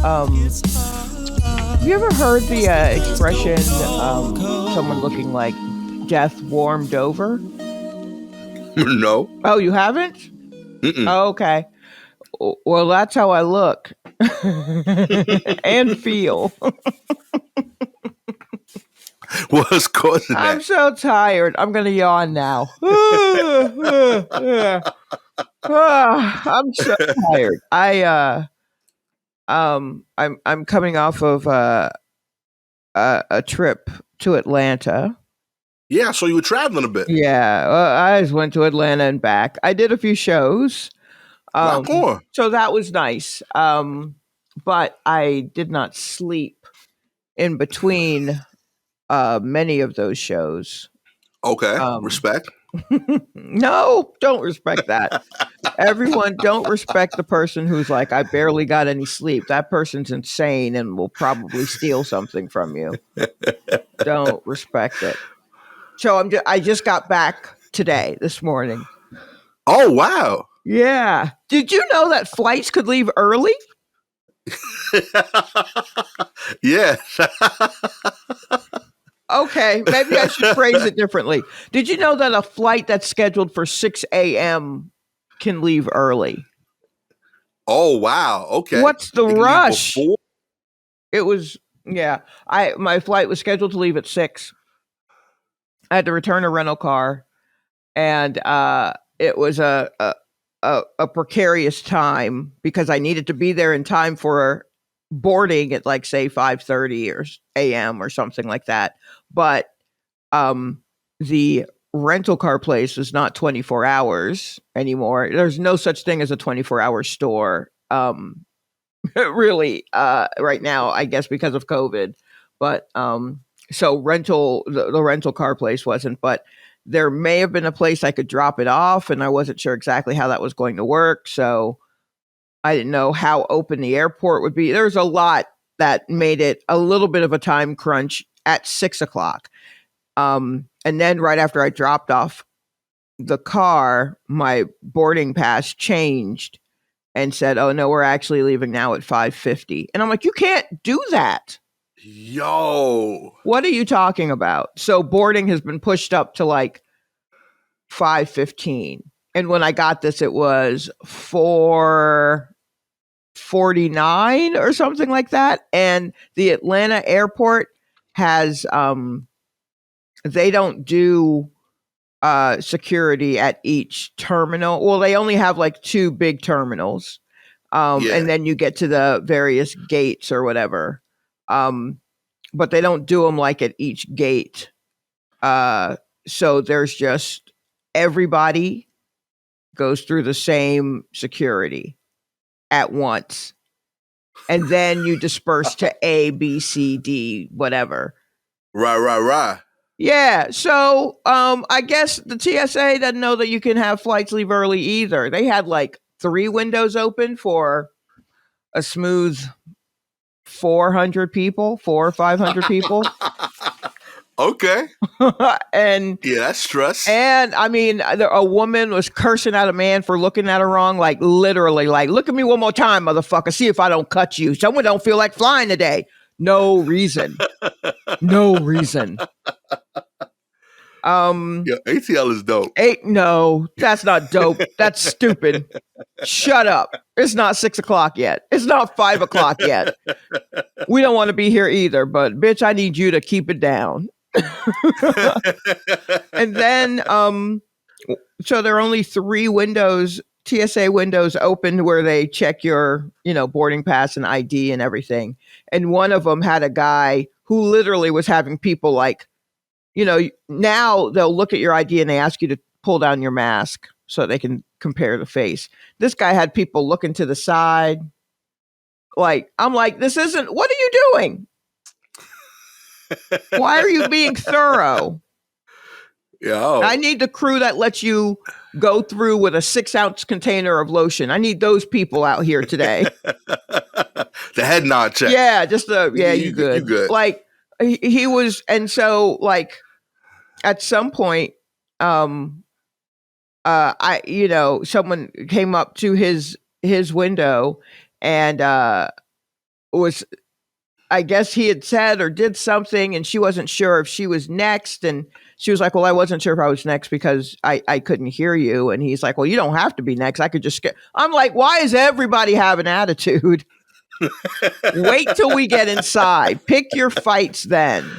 Um, have you ever heard the expression, someone looking like death warmed over? No. Oh, you haven't? Mm-mm. Oh, okay. Well, that's how I look and feel. What's causing I'm that? so tired. I'm gonna yawn now. I'm so tired. I'm coming off of a trip to Atlanta. Yeah, so you were traveling a bit. Yeah, I just went to Atlanta and back. I did a few shows. Rock on. So that was nice. But I did not sleep in between many of those shows. Okay. Um, Respect. no, don't respect that. Everyone, don't respect the person who's like, I barely got any sleep. That person's insane and will probably steal something from you. Don't respect it. So I just got back today, this morning. Oh, wow. Yeah. Did you know that flights could leave early? Yeah. Okay, maybe I should phrase it differently. Did you know that a flight that's scheduled for 6 a.m. can leave early? Oh, wow. Okay. What's the It can leave rush? before. It was yeah. My flight was scheduled to leave at 6. I had to return a rental car, and it was a precarious time because I needed to be there in time for boarding at like say 5:30 or a.m. or something like that. But the rental car place is not 24 hours anymore. There's no such thing as a 24-hour store. Really, right now, I guess because of COVID. But so the rental car place wasn't, but there may have been a place I could drop it off, and I wasn't sure exactly how that was going to work. So I didn't know how open the airport would be. There's a lot that made it a little bit of a time crunch at 6 o'clock. And then right after I dropped off the car, my boarding pass changed and said, "Oh no, we're actually leaving now at 5:50." And I'm like, "You can't do that." Yo. What are you talking about? So boarding has been pushed up to like 5:15. And when I got this, it was 4:49 or something like that. And the Atlanta airport has they don't do security at each terminal. Well, they only have like 2 big terminals. Yeah. And then you get to the various gates or whatever. But they don't do them like at each gate. So there's just everybody goes through the same security at once. And then you disperse to A, B, C, D, whatever. Right. Yeah. So I guess the TSA doesn't know that you can have flights leave early either. They had like 3 windows open for a smooth 400 people, 400 or 500 people. Okay. and Yeah, that's stress. and I mean, a woman was cursing at a man for looking at her wrong, like literally, like, "Look at me one more time, motherfucker. See if I don't cut you. Someone don't feel like flying today." No reason. No reason. Yeah, ATL is dope. No, that's not dope. That's stupid. Shut up. It's not 6 o'clock yet. It's not 5 o'clock yet. We don't want to be here either, but bitch, I need you to keep it down. And then, so there are only 3 windows, TSA windows open where they check your, boarding pass and ID and everything. And one of them had a guy who literally was having people like, now they'll look at your ID and they ask you to pull down your mask so they can compare the face. This guy had people looking to the side. Like, I'm like, what are you doing? Why are you being thorough? Yo. I need the crew that lets you go through with a 6-ounce container of lotion. I need those people out here today. The head nod check. Yeah, just you good. You good. Like he was, and so like at some point, someone came up to his window and was, I guess he had said or did something, and she wasn't sure if she was next. And she was like, well, I wasn't sure if I was next because I couldn't hear you. And he's like, well, you don't have to be next. I could just skip. I'm like, why does everybody have an attitude? Wait till we get inside. Pick your fights then.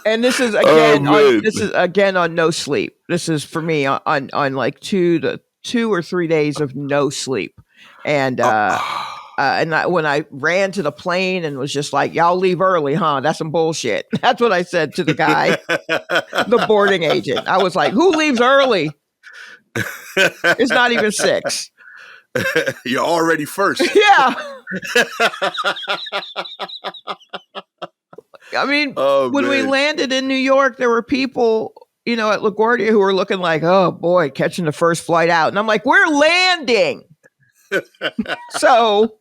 And this is again on no sleep. This is for me on like 2 or 3 days of no sleep. And when I ran to the plane and was just like, y'all leave early, huh? That's some bullshit. That's what I said to the guy, the boarding agent. I was like, who leaves early? It's not even 6. You're already first. Yeah. I mean, when we landed in New York, there were people, at LaGuardia who were looking like, oh boy, catching the first flight out. And I'm like, we're landing. So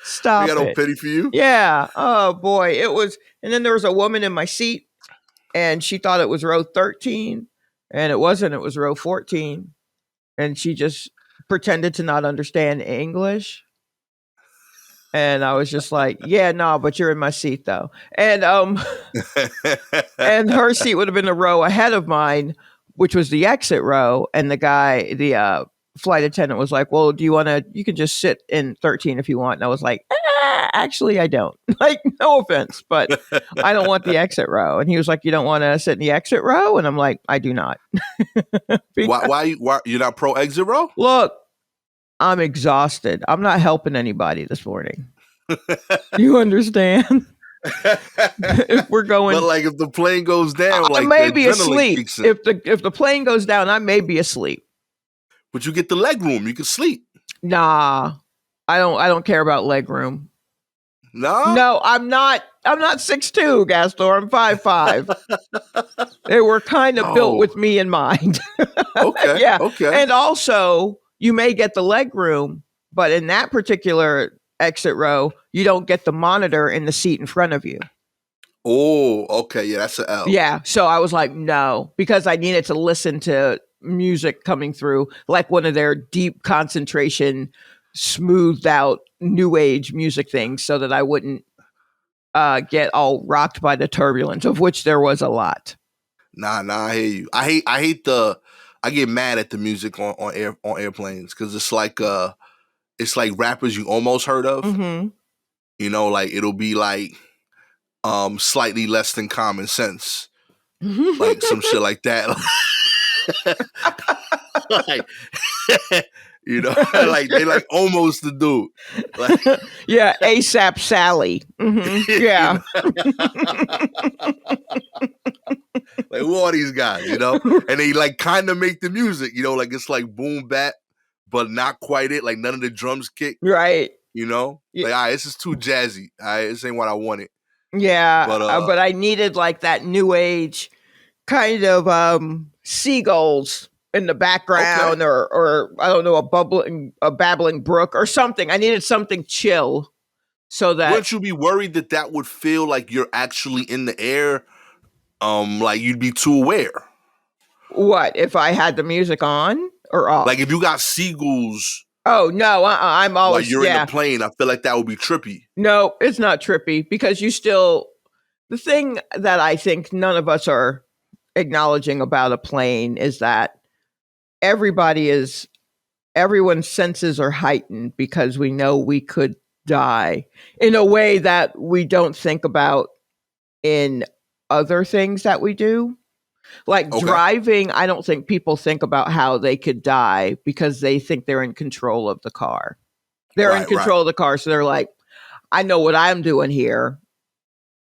stop. We got no pity for you. Yeah. Oh boy. It was. And then there was a woman in my seat and she thought it was row 13 and it wasn't. It was row 14. And she just pretended to not understand English. And I was just like, yeah, no, but you're in my seat though. And and her seat would have been a row ahead of mine, which was the exit row. And the flight attendant was like, well, you can just sit in 13 if you want. And I was like, actually, I don't. Like, no offense, but I don't want the exit row. And he was like, you don't want to sit in the exit row? And I'm like, I do not. Why you're not pro exit row? Look, I'm exhausted. I'm not helping anybody this morning. You understand? If we're going, but like if the plane goes down, I may be asleep. If the plane goes down, I may be asleep. But you get the leg room. You can sleep. Nah, I don't care about leg room. No, I'm not 6'2", Gastor. I'm 5'5". They were kind of built with me in mind. Okay. Yeah. Okay. And also, you may get the leg room, but in that particular exit row, you don't get the monitor in the seat in front of you. Oh, okay. Yeah, that's an L. Yeah. So I was like, no, because I needed to listen to music coming through, like one of their deep concentration, smoothed out new age music things so that I wouldn't get all rocked by the turbulence, of which there was a lot. Nah, I hear you. I get mad at the music on airplanes because it's like rappers you almost heard of. Mm-hmm. Like it'll be like slightly less than common sense. Like some shit like that. Like like they like almost the dude. Like, yeah, ASAP Sally. Mm-hmm. Yeah. Like who are these guys, And they like kind of make the music, like it's like boom bap, but not quite it. Like none of the drums kick. Right. Like, all right, this is too jazzy. All right, this ain't what I wanted. Yeah. But I needed like that new age kind of seagulls in the background, okay. or I don't know, a babbling brook or something. I needed something chill so that. Wouldn't you be worried that would feel like you're actually in the air? Like you'd be too aware. What if I had the music on or off? Like if you got seagulls. Oh no, I'm always. Like you're in the plane. I feel like that would be trippy. No, it's not trippy because you still. The thing that I think none of us are acknowledging about a plane is that everyone's senses are heightened because we know we could die in a way that we don't think about in other things that we do. Like driving, I don't think people think about how they could die because they think they're in control of the car. They're in control of the car, so they're like, I know what I'm doing here.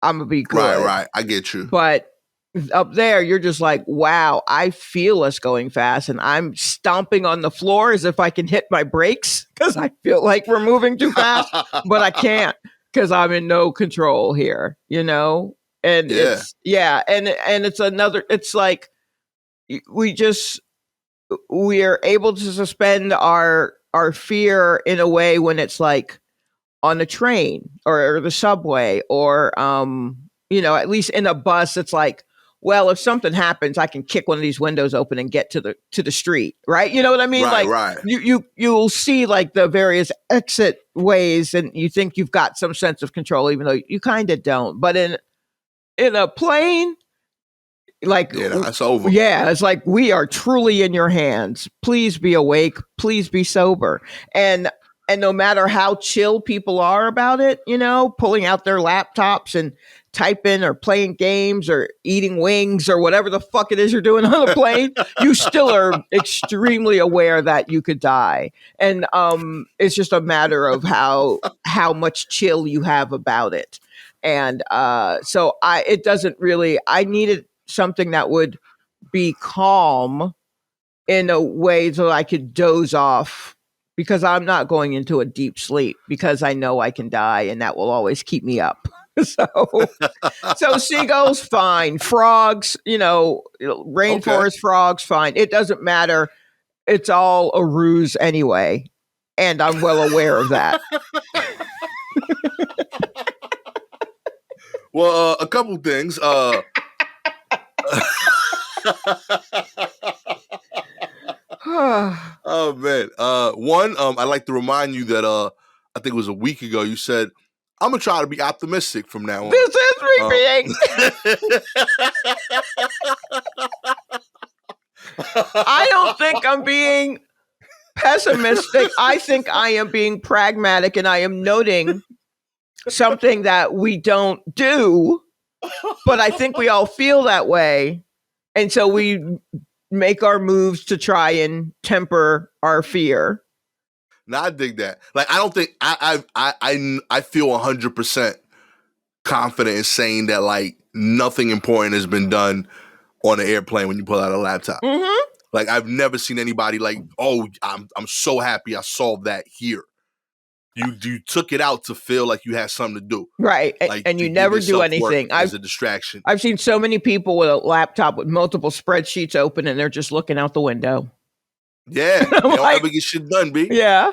I'm gonna be good. Right. I get you. But up there, you're just like, wow, I feel us going fast and I'm stomping on the floor as if I can hit my brakes because I feel like we're moving too fast, but I can't because I'm in no control here, And it's like we are able to suspend our fear in a way when it's like on a train or the subway or, at least in a bus, it's like, well, if something happens, I can kick one of these windows open and get to the street, right? You know what I mean? Right, Like right. you'll see like the various exit ways, and you think you've got some sense of control, even though you kind of don't. But in a plane, like it's over. yeah, it's like we are truly in your hands. Please be awake. Please be sober. And no matter how chill people are about it, pulling out their laptops and typing or playing games or eating wings or whatever the fuck it is you're doing on a plane, you still are extremely aware that you could die. And it's just a matter of how much chill you have about it. And so it doesn't really, I needed something that would be calm in a way so I could doze off, because I'm not going into a deep sleep because I know I can die and that will always keep me up. So seagulls, fine. Frogs, rainforest Okay. frogs, fine. It doesn't matter. It's all a ruse anyway. And I'm well aware of that. Well, a couple things. Oh man. One, I'd like to remind you that I think it was a week ago you said, I'm gonna try to be optimistic from now on. This is me being. I don't think I'm being pessimistic. I think I am being pragmatic, and I am noting something that we don't do, but I think we all feel that way. And so we make our moves to try and temper our fear. No, I dig that. Like, I don't think I feel 100% confident in saying that like nothing important has been done on an airplane when you pull out a laptop. Mm-hmm. Like, I've never seen anybody like, oh, I'm so happy I solved that here. You took it out to feel like you had something to do, right? Like, and you never do anything as a distraction. I've seen so many people with a laptop with multiple spreadsheets open, and they're just looking out the window. Yeah, they don't ever get shit done, B. Yeah.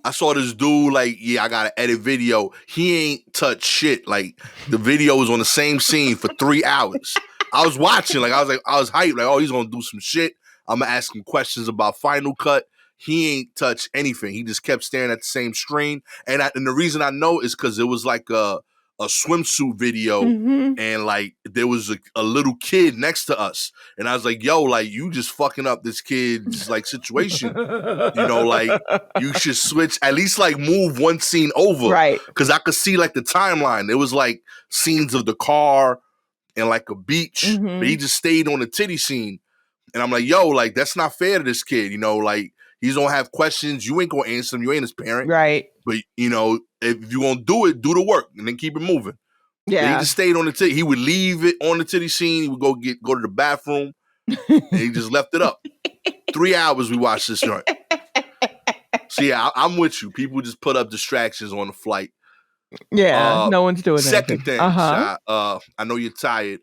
I saw this dude like, I gotta edit video. He ain't touched shit. Like, the video was on the same scene for 3 hours. I was watching, I was hyped, like, oh, he's gonna do some shit. I'm gonna ask him questions about Final Cut. He ain't touched anything. He just kept staring at the same screen. And the reason I know is because it was like a swimsuit video, mm-hmm. and like there was a little kid next to us, and I was like, yo, like, you just fucking up this kid's like situation. Like, you should switch, at least like move one scene over, right? Because I could see like the timeline. It was like scenes of the car and like a beach, mm-hmm. but he just stayed on the titty scene. And I'm like, yo, like, that's not fair to this kid. Like, he's gonna have questions. You ain't gonna answer them. You ain't his parent. Right. But, if you're gonna do it, do the work and then keep it moving. Yeah. But he just stayed on the titty. He would leave it on the titty scene. He would go to the bathroom, and he just left it up. 3 hours we watched this joint. So, yeah, I'm with you. People just put up distractions on the flight. Yeah, no one's doing second anything. Thing, I know you're tired.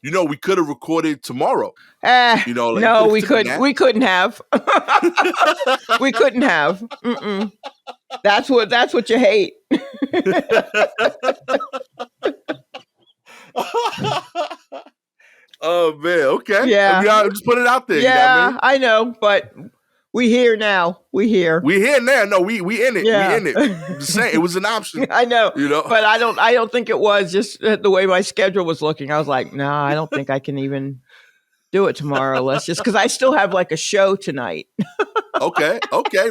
We could have recorded tomorrow. No, we couldn't. We couldn't have. We couldn't have. Mm-mm. That's what you hate. Oh man, okay. Yeah, just put it out there. Yeah, I know, but we here now. We here now. No, we in it. Yeah. We in it. I'm just saying, it was an option. I know. But I don't think it was, just the way my schedule was looking. I was like, no, I don't think I can even do it tomorrow. Let's just, because I still have like a show tonight. Okay,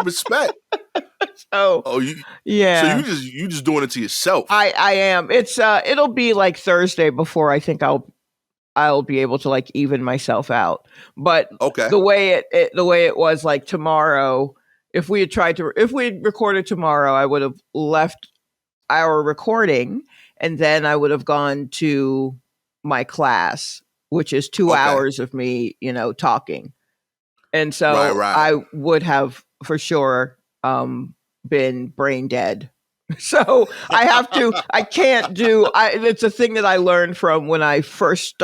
respect. So, yeah. So you just doing it to yourself. I am. It's it'll be like Thursday before I think I'll be able to like even myself out. But the way it was like tomorrow, if we had recorded tomorrow, I would have left our recording and then I would have gone to my class, which is 2 hours of me, talking. And so I would have for sure been brain dead. So it's a thing that I learned from when I first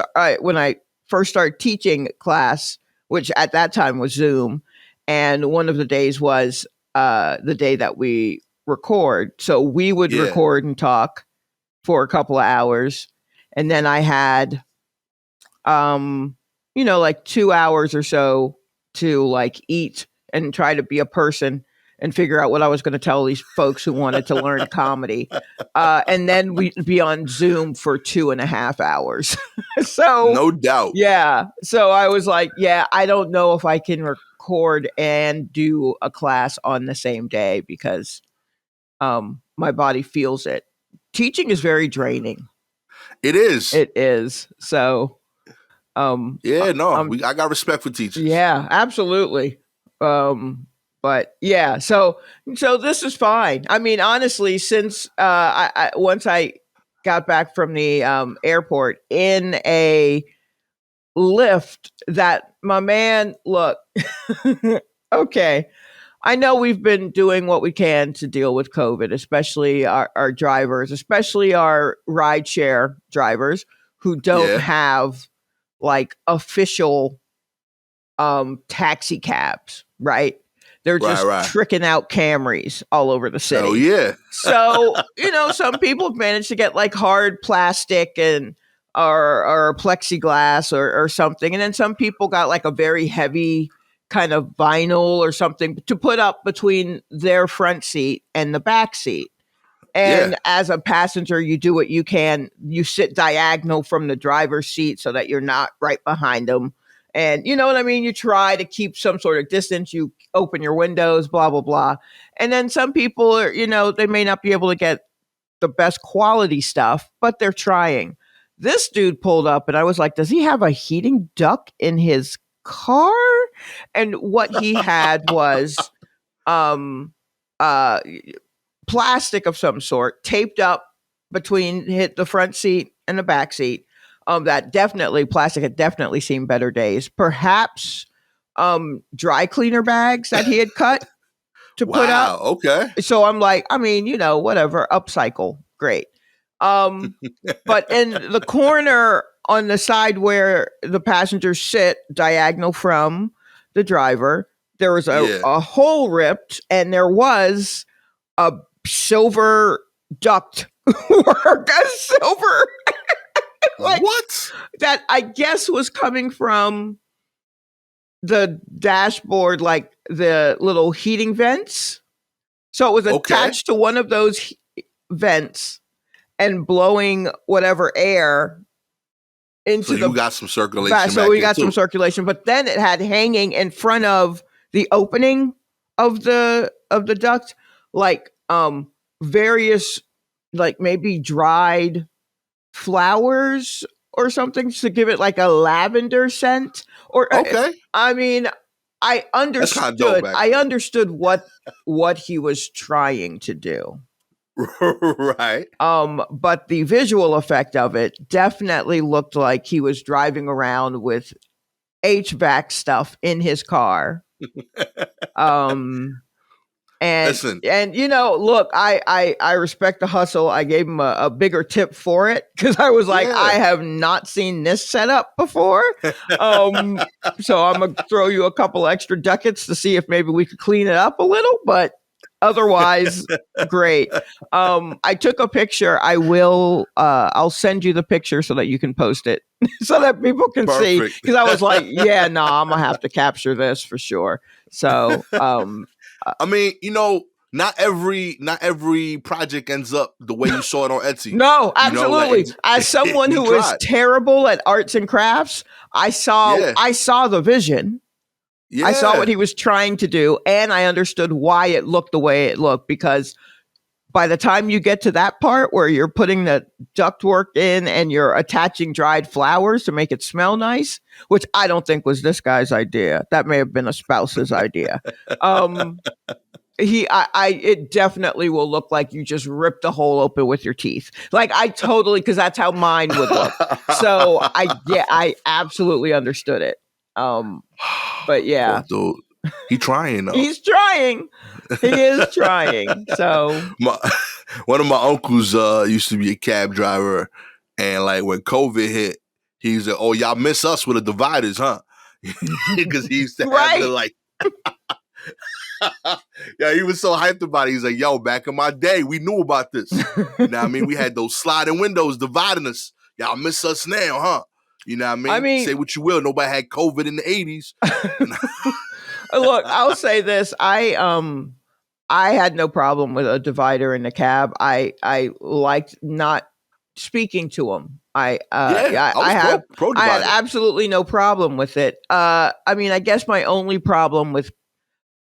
started teaching class, which at that time was Zoom. And one of the days was the day that we record. So we would record and talk for a couple of hours. And then I had like 2 hours or so to like eat and try to be a person and figure out what I was going to tell these folks who wanted to learn comedy. And then we'd be on Zoom for 2.5 hours. So, No doubt. yeah. So I was like, yeah, I don't know if I can record and do a class on the same day because my body feels it. Teaching is very draining. It is. It is. So, Yeah, no, I got respect for teachers. yeah, absolutely. But yeah, so this is fine. I mean, honestly, since I once I got back from the airport in a lift, that my man, look, okay. I know we've been doing what we can to deal with COVID, especially our drivers, especially our rideshare drivers who don't Yeah. have like official taxi cabs, right? They're just Right. tricking out Camrys all over the city. Oh yeah. So, some people have managed to get like hard plastic and or plexiglass or something. And then some people got like a very heavy kind of vinyl or something to put up between their front seat and the back seat. And as a passenger, you do what you can. You sit diagonal from the driver's seat so that you're not right behind them. And you know what I mean? You try to keep some sort of distance. You open your windows, blah, blah, blah. And then some people are, they may not be able to get the best quality stuff, but they're trying. This dude pulled up and I was like, does he have a heating duct in his car? And what he had was plastic of some sort taped up between the front seat and the back seat. That definitely plastic had definitely seen better days. Perhaps dry cleaner bags that he had cut to put up. Okay. So I'm like, I mean, whatever, upcycle, great. But in the corner on the side where the passengers sit diagonal from the driver, there was a hole ripped, and there was a silver duct work, a silver like what? That I guess was coming from the dashboard, like the little heating vents. So it was attached to one of those vents and blowing whatever air into you got some circulation. So we got some circulation, but then it had hanging in front of the opening of the duct, like various, like maybe dried flowers or something to give it like a lavender scent. Or I mean, I understood. I understood what he was trying to do. Right. But the visual effect of it definitely looked like he was driving around with HVAC stuff in his car. And listen, and look, I respect the hustle. I gave him a bigger tip for it because I was like, I have not seen this setup before. So I'm gonna throw you a couple extra ducats to see if maybe we could clean it up a little, but otherwise, great. I took a picture. I'll send you the picture so that you can post it so that people can see. Because I was like, yeah, no, I'm gonna have to capture this for sure. So, I mean, not every project ends up the way you saw it on Etsy. No, absolutely. As someone who is terrible at arts and crafts, I saw the vision. Yeah. I saw what he was trying to do, and I understood why it looked the way it looked, because by the time you get to that part where you're putting the ductwork in and you're attaching dried flowers to make it smell nice, which I don't think was this guy's idea. That may have been a spouse's idea. It definitely will look like you just ripped a hole open with your teeth. Like because that's how mine would look. So I absolutely understood it. But yeah, dude, he's trying though. He's trying. He is trying. So one of my uncles used to be a cab driver, and like when COVID hit, he was like, "Oh, y'all miss us with the dividers, huh?" Because he used to have to like. Yeah, he was so hyped about it. He's like, "Yo, back in my day, we knew about this. Now, I mean, we had those sliding windows dividing us. Y'all miss us now, huh?" You know what I I mean? mean, Say what you will. Nobody had COVID in the 80s. look, I'll say this. I had no problem with a divider in the cab. I liked not speaking to him. Yeah, Yeah, I was pro I had divider. absolutely no problem with it. I mean, I guess my only problem with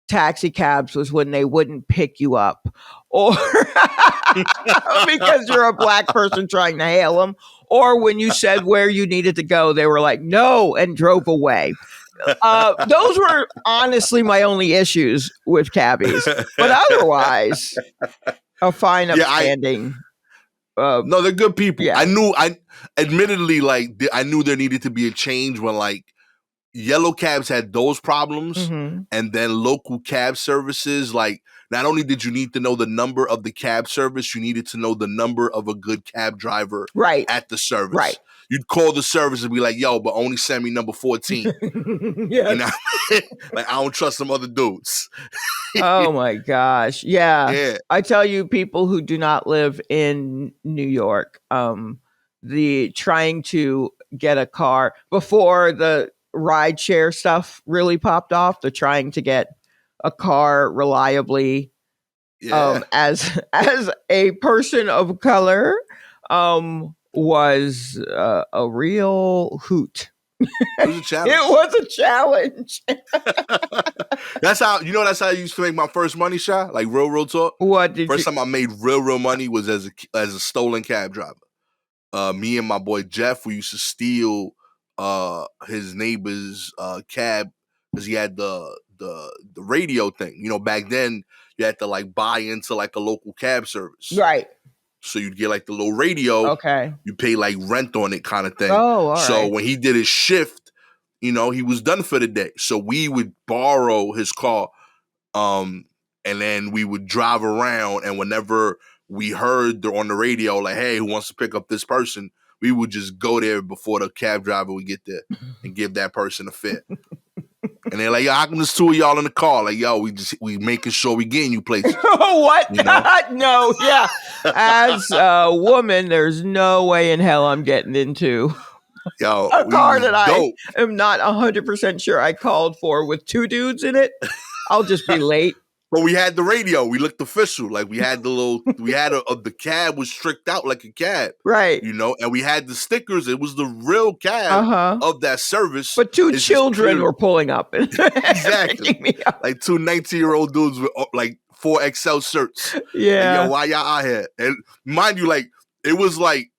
taxi cabs was when they wouldn't pick you up, or because you're a black person trying to hail them, or when you said where you needed to go, they were like no and drove away. Those were honestly my only issues with cabbies, but otherwise, a fine, Yeah, I upstanding. Uh, no, they're good people. yeah. I admittedly I knew there needed to be a change when like yellow cabs had those problems, Mm-hmm. and then local cab services. Like, not only did you need to know the number of the cab service, you needed to know the number of a good cab driver Right. at the Right. service. You'd call the service and be like, "Yo, but only send me number 14." You Yes. know, like I don't trust some other dudes. Oh my gosh. Yeah. Yeah, I tell you, people who do not live in New York, the trying to get a car before the ride share stuff really popped off, the trying to get a car reliably, yeah, as a person of color, was a real hoot. it was a challenge. It was a challenge. That's how That's how I used to make my first money, Shy. Like real talk. What did you? First time I made real money was as a stolen cab driver. Me and my boy Jeff, we used to steal his neighbor's cab because he had the radio thing. Back then you had to like buy into like a local cab service. Right. So you'd get like the little radio, Okay. you pay like rent on it kind of thing. Oh, all so right. when he did his shift, he was done for the day. So we would borrow his car, and then we would drive around, and whenever we heard on the radio, like, hey, who wants to pick up this person, we would just go there before the cab driver would get there and give that person a fare. And they're like, yo, how come there's two of y'all in the car? Like, yo, we making sure we getting you places. What? You know? No, yeah. As a woman, there's no way in hell I'm getting into Yo, a car that dope. I am not 100% sure I called for with two dudes in it. I'll just be late. But we had the radio. We looked official. Like we had the cab was tricked out like a cab. Right. And we had the stickers. It was the real cab of that service. But two children were pulling up. Exactly. Me up. Like two 19-year-old dudes with like 4XL shirts. Yeah. Like, yo, why y'all out here? And mind you, like, it was like,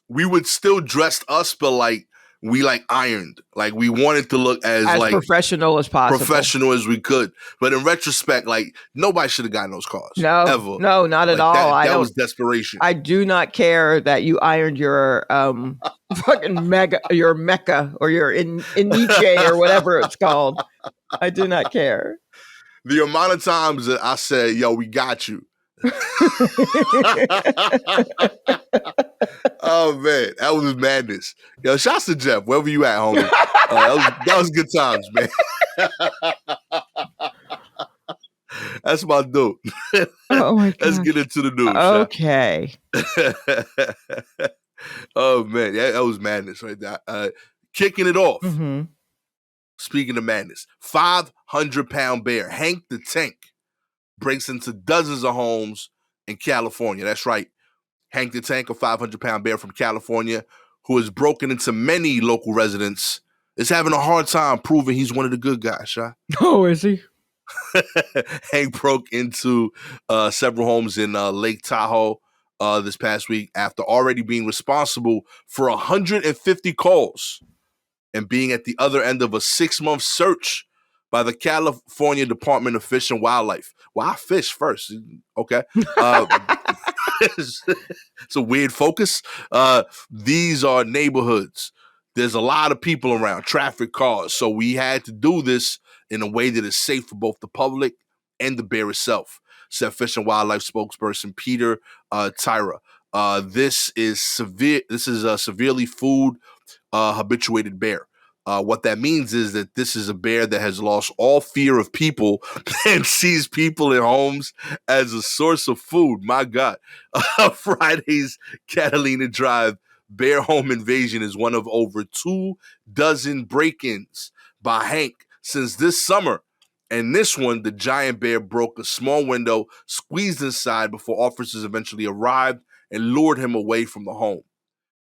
we would still dress us, but like, we like ironed. Like we wanted to look as like professional as possible. Professional as we could. But in retrespect, like nobody should have gotten those cars. No. Ever. No, not at all. That was desperation. I do not care that you ironed your fucking your Mecca or your Iniche or whatever it's called. I do not care. The amount of times that I said, yo, we got you. Oh man, that was madness. Yo, shouts to Jeff, wherever you at, homie. That was good times, man. That's my dude. Oh my god. Let's get into the news. Okay. Oh man, that was madness right there. Kicking it off. Mm-hmm. Speaking of madness, 500-pound bear, Hank the Tank, breaks into dozens of homes in California. That's right. Hank the Tank, a 500-pound bear from California, who has broken into many local residents, is having a hard time proving he's one of the good guys, Shy. Oh, is he? Hank broke into several homes in Lake Tahoe this past week after already being responsible for 150 calls and being at the other end of a 6-month search by the California Department of Fish and Wildlife. Well, I fish first. Okay. It's a weird focus. These are neighborhoods. There's a lot of people around, traffic cars. So we had to do this in a way that is safe for both the public and the bear itself, said Fish and Wildlife spokesperson Peter Tyra. This is severe. This is a severely food habituated bear. What that means is that this is a bear that has lost all fear of people and sees people in homes as a source of food. My God. Friday's Catalina Drive bear home invasion is one of over 24 break-ins by Hank since this summer. And this one, the giant bear broke a small window, squeezed inside before officers eventually arrived and lured him away from the home.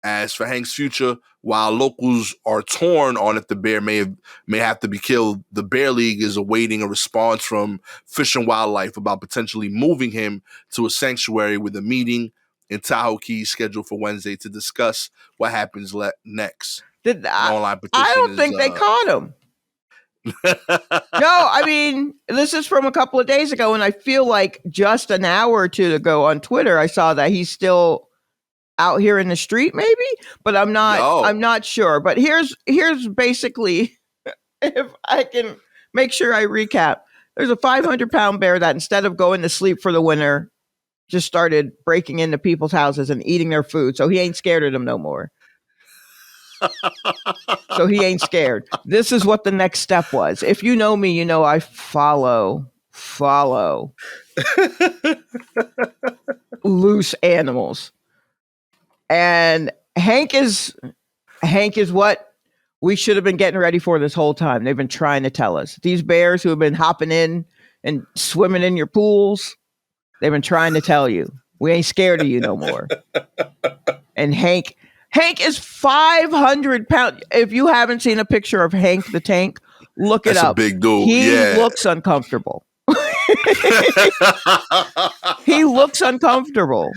As for Hank's future, while locals are torn on if the bear may have to be killed, the Bear League is awaiting a response from Fish and Wildlife about potentially moving him to a sanctuary, with a meeting in Tahoe Keys scheduled for Wednesday to discuss what happens next. I don't think they caught him. No, I mean, this is from a couple of days ago, and I feel like just an hour or two ago on Twitter, I saw that he's still out here in the street, maybe, but I'm not sure. But here's basically, if I can make sure I recap, there's a 500-pound bear that instead of going to sleep for the winter, just started breaking into people's houses and eating their food. So he ain't scared of them no more. So he ain't scared. This is what the next step was. If you know me, you know I follow loose animals. And Hank is what we should have been getting ready for this whole time. They've been trying to tell us. These bears who have been hopping in and swimming in your pools, they've been trying to tell you, we ain't scared of you no more. And Hank is 500 pounds. If you haven't seen a picture of Hank the Tank, look it up. That's a big dude. He looks uncomfortable. He looks uncomfortable.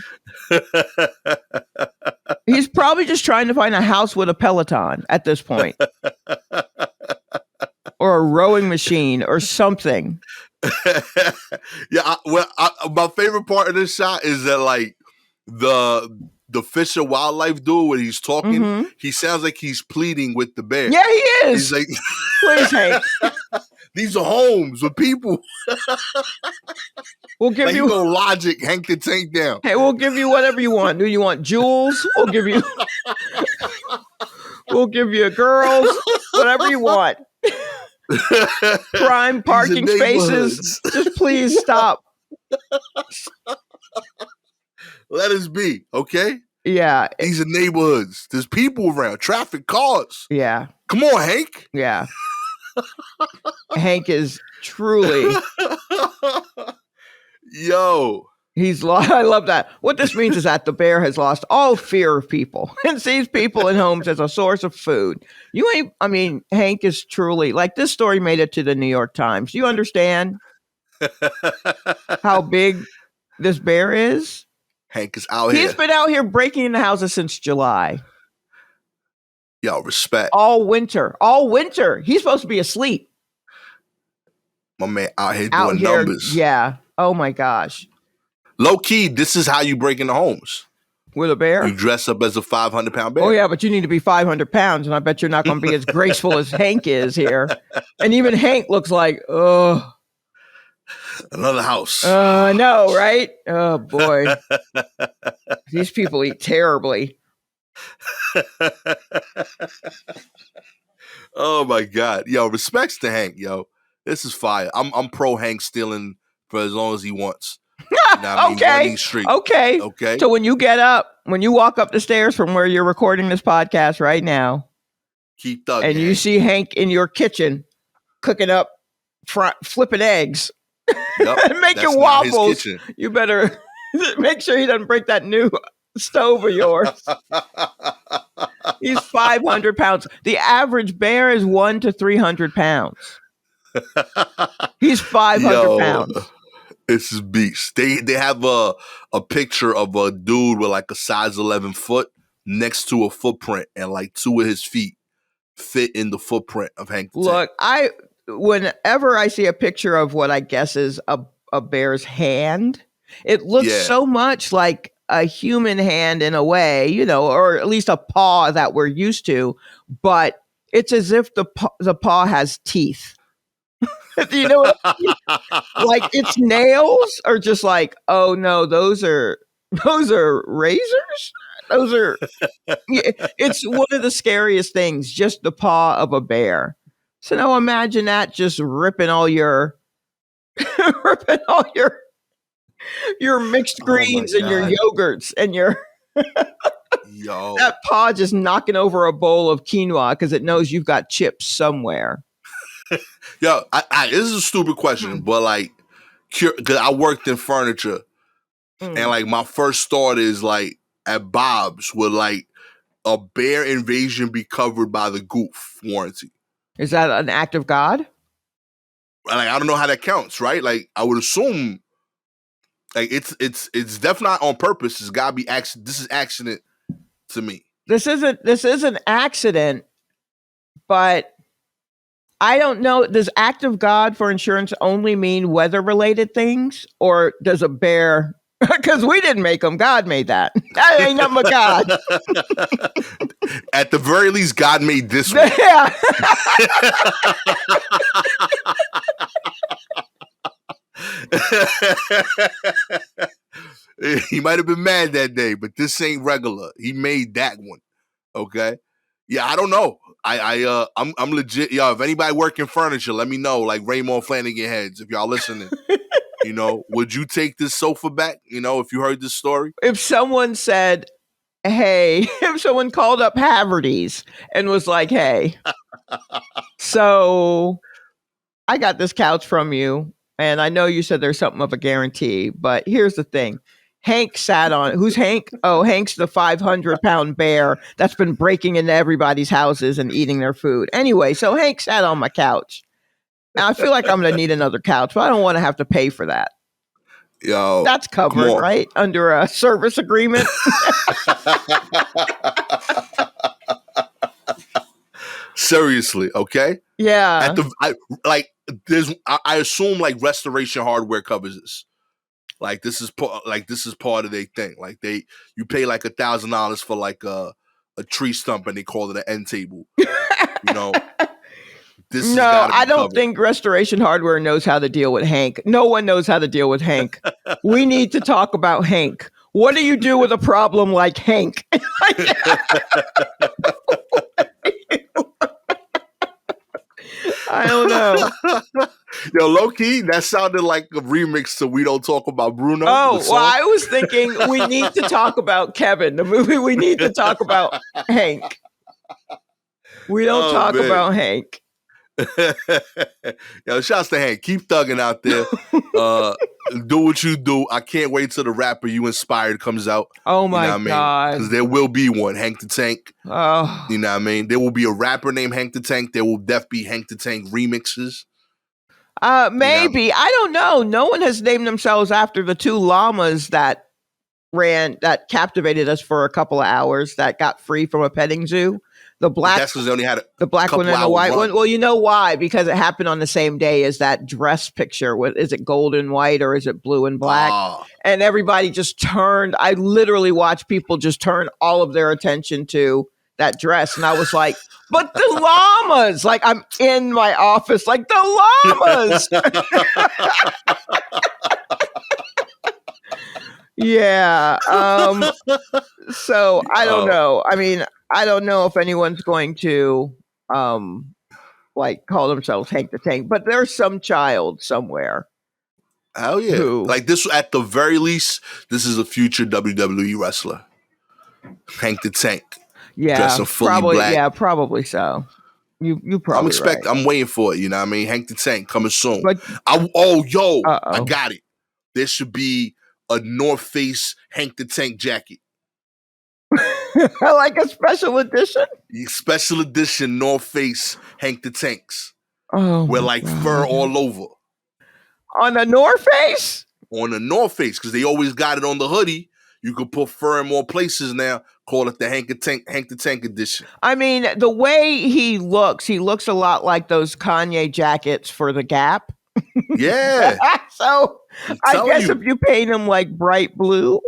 He's probably just trying to find a house with a Peloton at this point. Or a rowing machine or something. Yeah, my favorite part of this shot is that, like, the Fish and Wildlife dude, when he's talking, he sounds like he's pleading with the bear. Yeah, he is. He's like, please, Hank. These are homes with people. We'll give you logic, Hank the Tank down. Hey, we'll give you whatever you want. Do you want jewels? We'll give you girls, whatever you want. Prime parking spaces. Just please stop. Let us be, okay? Yeah. These are neighborhoods. There's people around. Traffic, cars. Yeah. Come on, Hank. Yeah. Hank is truly... Yo. He's lost. I love that. What this means is that the bear has lost all fear of people and sees people in homes as a source of food. Hank is truly, like, this story made it to the New York Times. Do you understand how big this bear is? Hank is out here. He's been out here breaking into houses since July. Yo, respect. All winter. He's supposed to be asleep. My man out here doing numbers. Yeah. Oh my gosh. Low key, this is how you break into homes. With a bear? You dress up as a 500-pound bear. Oh yeah, but you need to be 500 pounds, and I bet you're not going to be as graceful as Hank is here. And even Hank looks like, oh. Another house. I know, right? Oh boy. These people eat terribly. Oh my God. Yo, respects to Hank, yo. This is fire. I'm pro Hank stealing for as long as he wants. You know okay. Okay. So when you walk up the stairs from where you're recording this podcast right now, keep thugging, and you see Hank in your kitchen cooking up, flipping eggs, making waffles, you better make sure he doesn't break that new stove of yours. He's 500 pounds. The average bear is 100 to 300 pounds. He's 500 pounds. It's his beast. They have a picture of a dude with like a size 11 foot next to a footprint, and like two of his feet fit in the footprint of Hank the Tank. Look, whenever I see a picture of what I guess is a bear's hand, it looks so much like a human hand in a way, or at least a paw that we're used to, but it's as if the paw has teeth. You know what I mean? Like its nails are just like, oh no, those are razors. Those are. It's one of the scariest things. Just the paw of a bear. So now imagine that just ripping all your mixed greens and your yogurts and your. Yo, That paw just knocking over a bowl of quinoa because it knows you've got chips somewhere. yo, this is a stupid question, but like, because I worked in furniture, and like my first thought is like at Bob's would like a bear invasion be covered by the goof warranty? Is that an act of God? Like I don't know how that counts, right? Like I would assume, like it's definitely not on purpose. It's gotta be accident. This is accident to me. This is an accident, but I don't know. Does act of God for insurance only mean weather related things, or does a bear? Because we didn't make them. God made that. That ain't nothing but God. At the very least, God made this one. Yeah. He might have been mad that day, but this ain't regular. He made that one. Okay. Yeah, I don't know. I'm legit. Yo, if anybody working furniture, let me know. Like Raymond Flanagan heads, if y'all listening. Would you take this sofa back? If you heard this story. If someone said, hey, if someone called up Haverty's and was like, hey, so I got this couch from you, and I know you said there's something of a guarantee, but here's the thing. Hank sat on it. Who's Hank? Oh, Hank's the 500-pound bear that's been breaking into everybody's houses and eating their food. Anyway, so Hank sat on my couch. Now I feel like I'm going to need another couch, but I don't want to have to pay for that. Yo, that's covered, right? Under a service agreement. Seriously, okay? Yeah. I assume like restoration hardware covers this. Like this is part of their thing. Like you pay like $1,000 for like a tree stump and they call it an end table. No, I don't think Restoration Hardware knows how to deal with Hank. No one knows how to deal with Hank. We need to talk about Hank. What do you do with a problem like Hank? I don't know. Yo, low key, that sounded like a remix to "We Don't Talk About Bruno." Oh, well, I was thinking we need to talk about Kevin, the movie. We need to talk about Hank. We don't talk about Hank. Yo, shouts to Hank. Keep thugging out there. Do what you do. I can't wait till the rapper you inspired comes out. Oh my God. Because there will be one, Hank the Tank. Oh. You know what I mean? There will be a rapper named Hank the Tank. There will definitely be Hank the Tank remixes. Maybe. I don't know. No one has named themselves after the two llamas that captivated us for a couple of hours that got free from a petting zoo. The black, that's because they only had the black one and the white one. Well, you know why? Because it happened on the same day as that dress picture. Is it gold and white or is it blue and black? And everybody just turned. I literally watched people just turn all of their attention to that dress, and I was like, "But the llamas!" Like I'm in my office, like the llamas. Yeah. So I don't know. I mean, I don't know if anyone's going to like call themselves Hank the Tank, but there's some child somewhere. Hell yeah. Like this, at the very least, this is a future WWE wrestler. Hank the Tank. Yeah. Probably black. Yeah, probably so. You probably I'm waiting for it, you know what I mean? Hank the Tank coming soon. But, I got it. There should be a North Face Hank the Tank jacket. Like a special edition? Special edition North Face Hank the Tanks. Oh, with like fur all over. On the North Face? On the North Face, because they always got it on the hoodie. You could put fur in more places now. Call it the Hank the Tank edition. I mean, the way he looks a lot like those Kanye jackets for the Gap. Yeah. So I guess if you paint him like bright blue,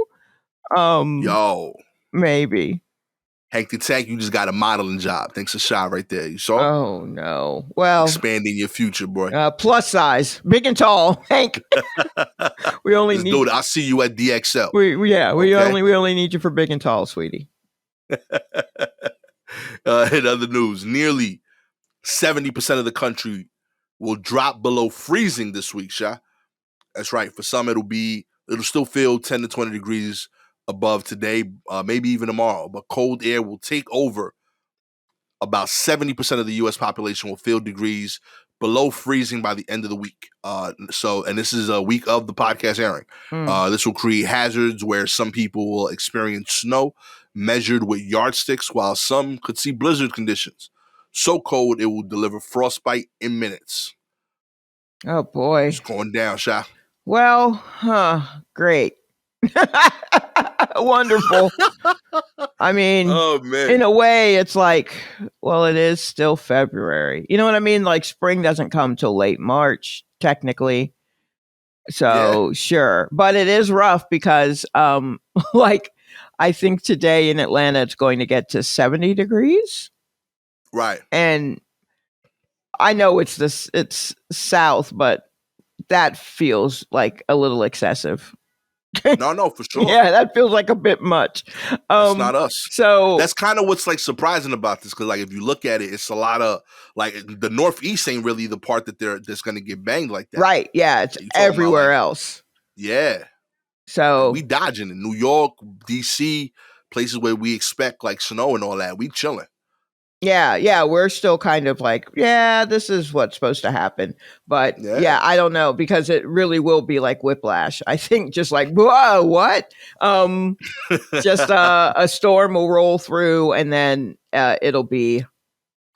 maybe. Hank the Tank, you just got a modeling job. Thanks a shot right there. You saw? Oh no. Well, expanding your future, boy. Plus size, big and tall, Hank. We only need. Dude, I'll see you at DXL. We only need you for big and tall, sweetie. In other news, nearly 70% of the country will drop below freezing this week, Sha. That's right. For some, it'll still feel 10 to 20 degrees above today, maybe even tomorrow. But cold air will take over. About 70% of the U.S. population will feel degrees below freezing by the end of the week. And this is a week of the podcast airing. Mm. This will create hazards where some people will experience snow measured with yardsticks, while some could see blizzard conditions. So cold, it will deliver frostbite in minutes. Oh boy. It's going down, Sha. Well, great. Wonderful. I mean, Oh, man. in a way, it's like, well, it is still February. You know what I mean? Like spring doesn't come till late March, technically. So sure. But it is rough because like I think today in Atlanta it's going to get to 70 degrees. Right. And I know it's south, but that feels like a little excessive. No, for sure. Yeah, that feels like a bit much. It's not us. So that's kind of what's like surprising about this, because like if you look at it, it's a lot of like the Northeast ain't really the part that's going to get banged like that. Right? Yeah, it's everywhere else. Yeah. So like, we dodging in New York, DC, places where we expect like snow and all that. We chilling. Yeah, we're still kind of like, yeah, this is what's supposed to happen. But yeah, I don't know, because it really will be like whiplash. I think just like, whoa, what? Just a storm will roll through and then it'll be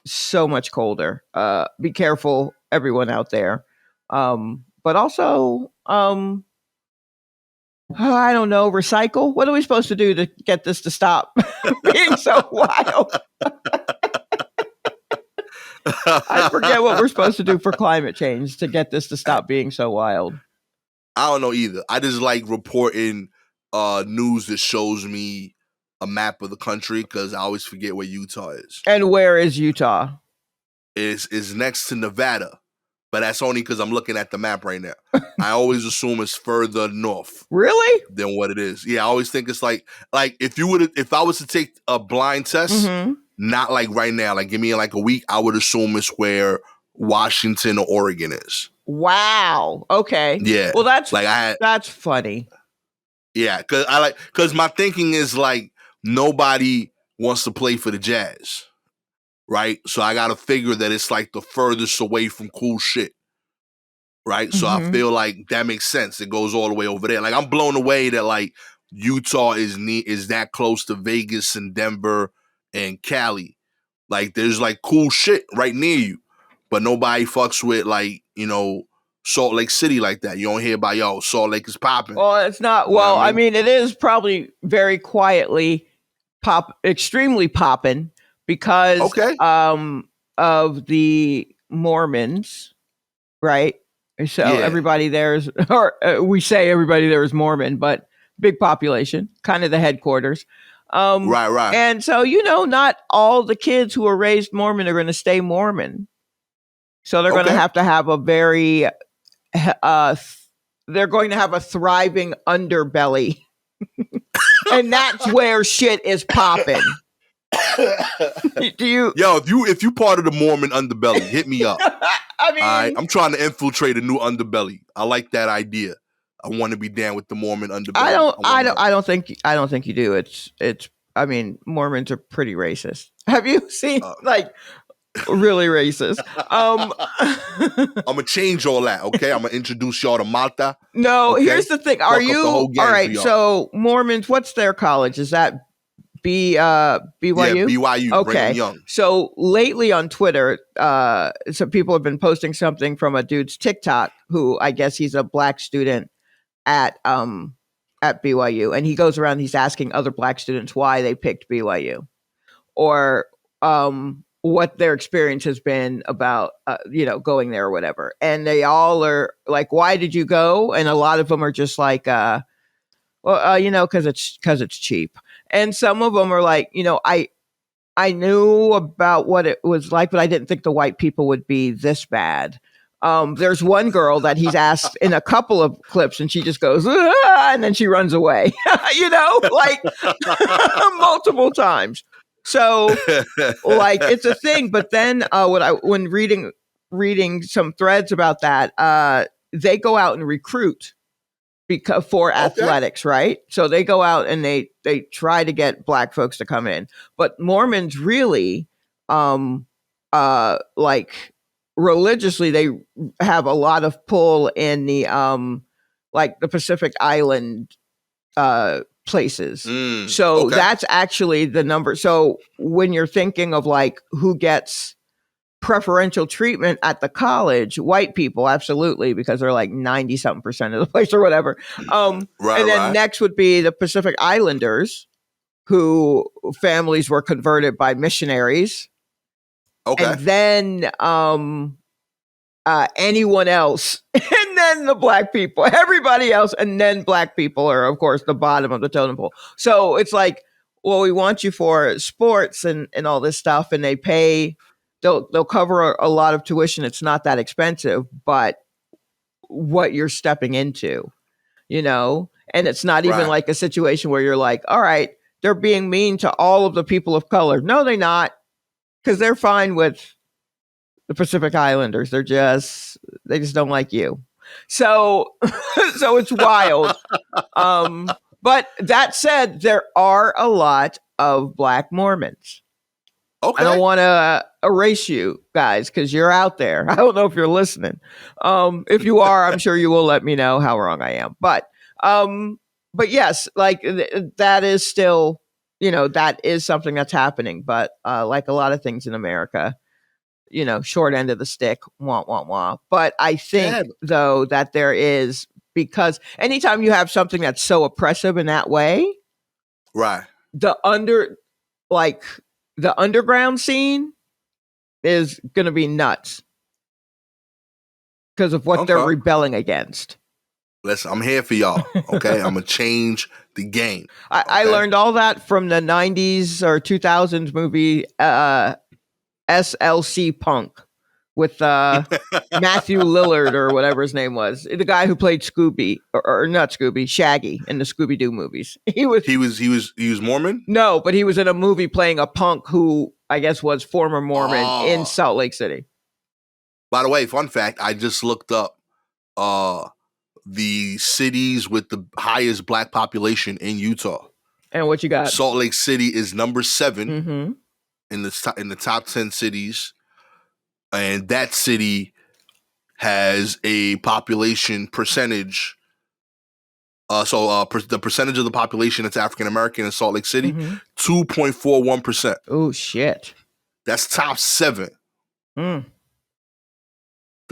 so much colder. Be careful, everyone out there. But also, I don't know, recycle. What are we supposed to do to get this to stop being so wild? I forget what we're supposed to do for climate change to get this to stop being so wild. I don't know either. I just like reporting news that shows me a map of the country, because I always forget where Utah is. And where is Utah? Is next to Nevada, but that's only because I'm looking at the map right now. I always assume it's further north. Really? Than what it is. Yeah, I always think it's like if I was to take a blind test, not like right now, like give me like a week, I would assume it's where Washington or Oregon is. Wow. Okay. Yeah. Well, that's funny. Yeah, because my thinking is like nobody wants to play for the Jazz, right? So I got to figure that it's like the furthest away from cool shit, right? So I feel like that makes sense. It goes all the way over there. Like I'm blown away that like Utah is that close to Vegas and Denver and Cali. Like there's like cool shit right near you, but nobody fucks with like, Salt Lake City like that. You don't hear about, Salt Lake is popping. Well, it's not. Well, I mean, it is probably very quietly extremely popping because of the Mormons, right? So everybody there is, or we say everybody there is Mormon, but big population, kind of the headquarters. Right. And so, not all the kids who are raised Mormon are going to stay Mormon. So they're going to have a very, they're going to have a thriving underbelly. And that's where shit is popping. If you part of the Mormon underbelly, hit me up. I mean, I'm trying to infiltrate a new underbelly. I like that idea. I want to be down with the Mormon underbelly. I don't think you do. It's. I mean, Mormons are pretty racist. Have you seen really racist? I'm gonna change all that. Okay, I'm gonna introduce y'all to Malta. No, here's the thing. Are you all right? So Mormons, what's their college? Is that BYU? Yeah, BYU. Okay. Young. So lately on Twitter, some people have been posting something from a dude's TikTok who I guess he's a black student at BYU, and he goes around, he's asking other black students why they picked BYU or what their experience has been about going there or whatever, and they all are like, why did you go? And a lot of them are just like because it's cheap, and some of them are like, I knew about what it was like, but I didn't think the white people would be this bad. There's one girl that he's asked in a couple of clips, and she just goes, and then she runs away, like multiple times. So, like, it's a thing. But then, when reading some threads about that, they go out and recruit because for Okay. athletics, right? So they go out and they try to get black folks to come in, but Mormons really, like religiously, they have a lot of pull in the like the Pacific Island places. So Okay. that's actually the number. So when you're thinking of like who gets preferential treatment at the college, white people, absolutely, because they're like 90 something percent of the place or whatever. Right, And then right. next would be the Pacific Islanders, who families were converted by missionaries. Okay. And then anyone else, and then the black people, everybody else, and then black people are, of course, the bottom of the totem pole. So it's like, well, we want you for sports and all this stuff, and they pay. They'll cover a lot of tuition. It's not that expensive, but what you're stepping into, you know, and it's not even Right. like a situation where you're like, all right, they're being mean to all of the people of color. No, they're not, because they're fine with the Pacific Islanders. They just don't like you. So so it's wild. But that said, there are a lot of black Mormons. Okay. I don't want to erase you guys because you're out there. I don't know if you're listening. If you are, I'm sure you will let me know how wrong I am. But yes, like that is still, that is something that's happening. But like a lot of things in America, short end of the stick, wah. But I think though that there is, because anytime you have something that's so oppressive in that way, right, the underground scene is going to be nuts because of what they're rebelling against. Listen, I'm here for y'all. Okay, I'm gonna change the game. I learned all that from the 90s or 2000s movie SLC Punk with Matthew Lillard or whatever his name was, the guy who played Scooby or not Scooby, Shaggy in the Scooby Doo movies. He was Mormon? No, but he was in a movie playing a punk who I guess was former Mormon in Salt Lake City. By the way, fun fact, I just looked up the cities with the highest black population in Utah. And what you got? Salt Lake City is number 7 in the top 10 cities. And that city has a population percentage. The percentage of the population that's African American in Salt Lake City, 2.41%. Oh shit! That's top 7. The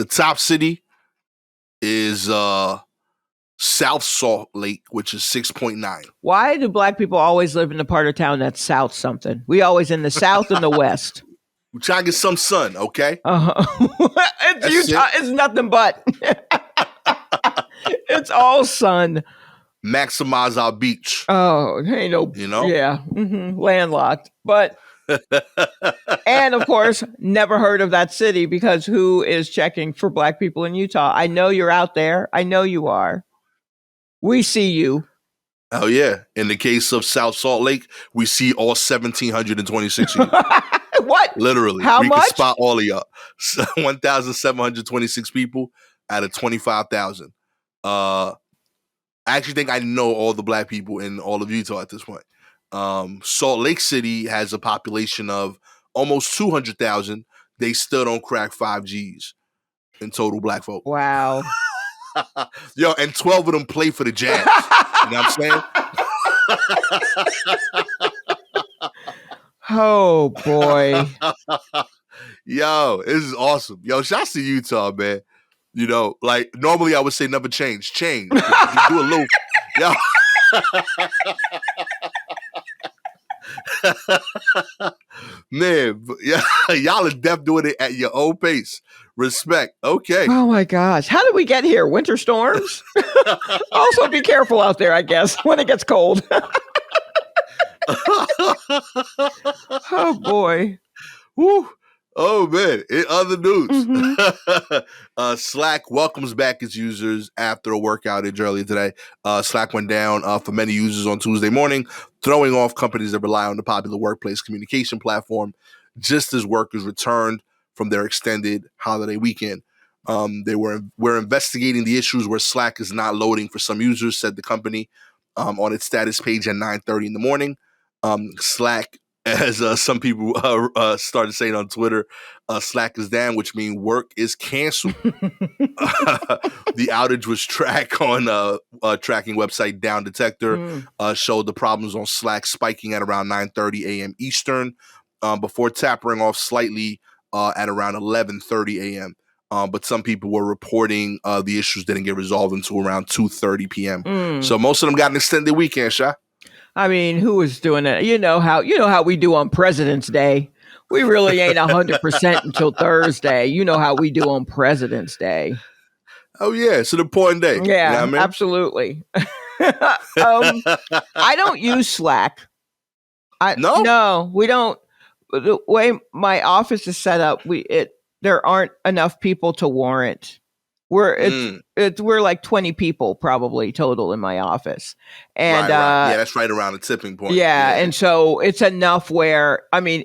top city is South Salt Lake, which is 6.9. Why do black people always live in the part of town that's South something? We always in the South and the West. We're trying to get some sun, okay? It's Utah. It's nothing but. It's all sun. Maximize our beach. Oh, ain't no, yeah, landlocked. But, and of course, never heard of that city because who is checking for black people in Utah? I know you're out there. I know you are. We see you. Oh, yeah. In the case of South Salt Lake, we see all 1,726 of you. What? Literally. How we much? Can spot all of y'all. 1,726 people out of 25,000. I actually think I know all the black people in all of Utah at this point. Salt Lake City has a population of almost 200,000. They still don't crack 5 Gs in total black folk. Wow. Yo, and 12 of them play for the Jazz. You know what I'm saying? Oh, boy. Yo, this is awesome. Yo, shouts to Utah, man. Like normally I would say never change. Change. You do a little. Yo. Man, y'all are definitely doing it at your own pace. Respect. Okay. Oh my gosh. How did we get here? Winter storms? Also be careful out there, I guess, when it gets cold. Oh boy. Woo. Oh man. In other news, Slack welcomes back its users after a work outage earlier today. Slack went down for many users on Tuesday morning, throwing off companies that rely on the popular workplace communication platform just as workers returned from their extended holiday weekend. We're investigating the issues where Slack is not loading for some users, said the company on its status page at 9:30 in the morning. Slack, as some people started saying on Twitter, Slack is down, which means work is canceled. The outage was tracked on tracking website Down Detector, showed the problems on Slack spiking at around 9:30 a.m. Eastern, before tapering off slightly at around 11:30 a.m. But some people were reporting the issues didn't get resolved until around 2:30 p.m. So most of them got an extended weekend, Sha. I mean, who was doing it? You know how we do on President's Day. We really ain't 100% until Thursday. You know how we do on President's Day. Oh yeah, it's an important day. Yeah, you know what I mean? Absolutely. I don't use Slack. No, we don't. The way my office is set up, there aren't enough people to warrant. We're like 20 people probably total in my office, and right. Yeah, that's right around the tipping point. Yeah, and so it's enough where, I mean,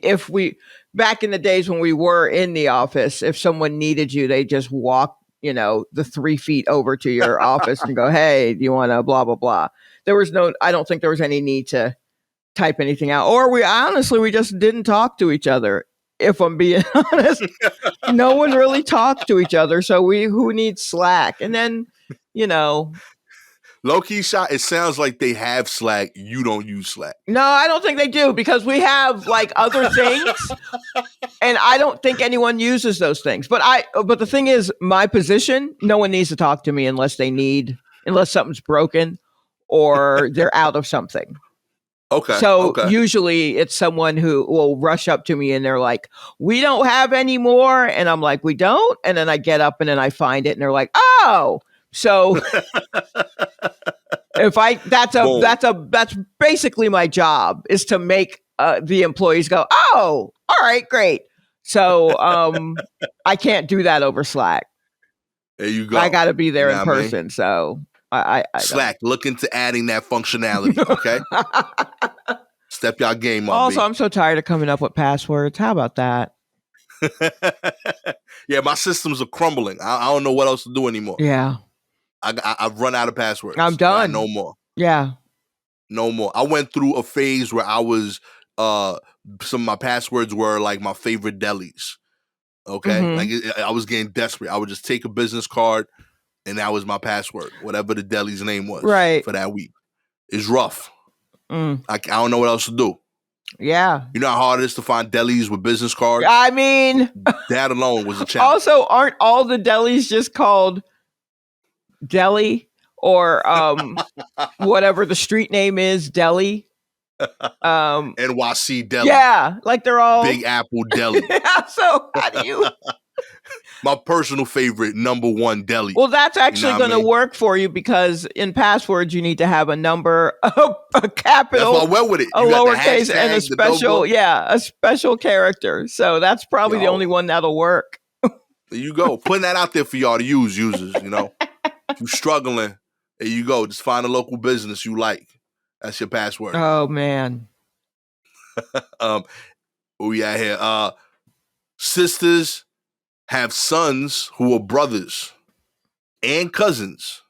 back in the days when we were in the office, if someone needed you, they just walk, the 3 feet over to your office and go, "Hey, do you want to blah blah blah?" I don't think there was any need to type anything out, or we just didn't talk to each other. If I'm being honest, no one really talked to each other. So who needs Slack? And then, low-key shot, it sounds like they have Slack. You don't use Slack. No, I don't think they do, because we have like other things, and I don't think anyone uses those things. But the thing is, my position, no one needs to talk to me unless something's broken or they're out of something. Okay. So usually it's someone who will rush up to me and they're like, "We don't have any more." And I'm like, "We don't?" And then I get up and then I find it and they're like, "Oh." So that's basically my job, is to make the employees go, "Oh, all right, great." So I can't do that over Slack. There you go. I got to be there in person. So I Slack, look into adding that functionality, okay? Step y'all game up. Also, I'm so tired of coming up with passwords. How about that? Yeah, my systems are crumbling. I don't know what else to do anymore. Yeah. I've run out of passwords. I'm done. No more. Yeah. No more. I went through a phase where I was, some of my passwords were like my favorite delis. Okay? Like I was getting desperate. I would just take a business card, and that was my password, whatever the deli's name was for that week. It's rough. I don't know what else to do. Yeah. You know how hard it is to find delis with business cards? I mean, that alone was a challenge. Also, aren't all the delis just called Deli, or whatever the street name is, Deli? NYC Deli. Yeah, like they're all Big Apple Deli. So how do you? My personal favorite, #1 deli. Well, that's actually going to work for you, because in passwords you need to have a number, a capital, that's why I went with it. A lowercase, and a special, a special character. So that's probably the only one that'll work. There you go. Putting that out there for y'all to use, users. If you're struggling, there you go. Just find a local business you like. That's your password. Oh man. We out here. Sisters have sons who are brothers and cousins.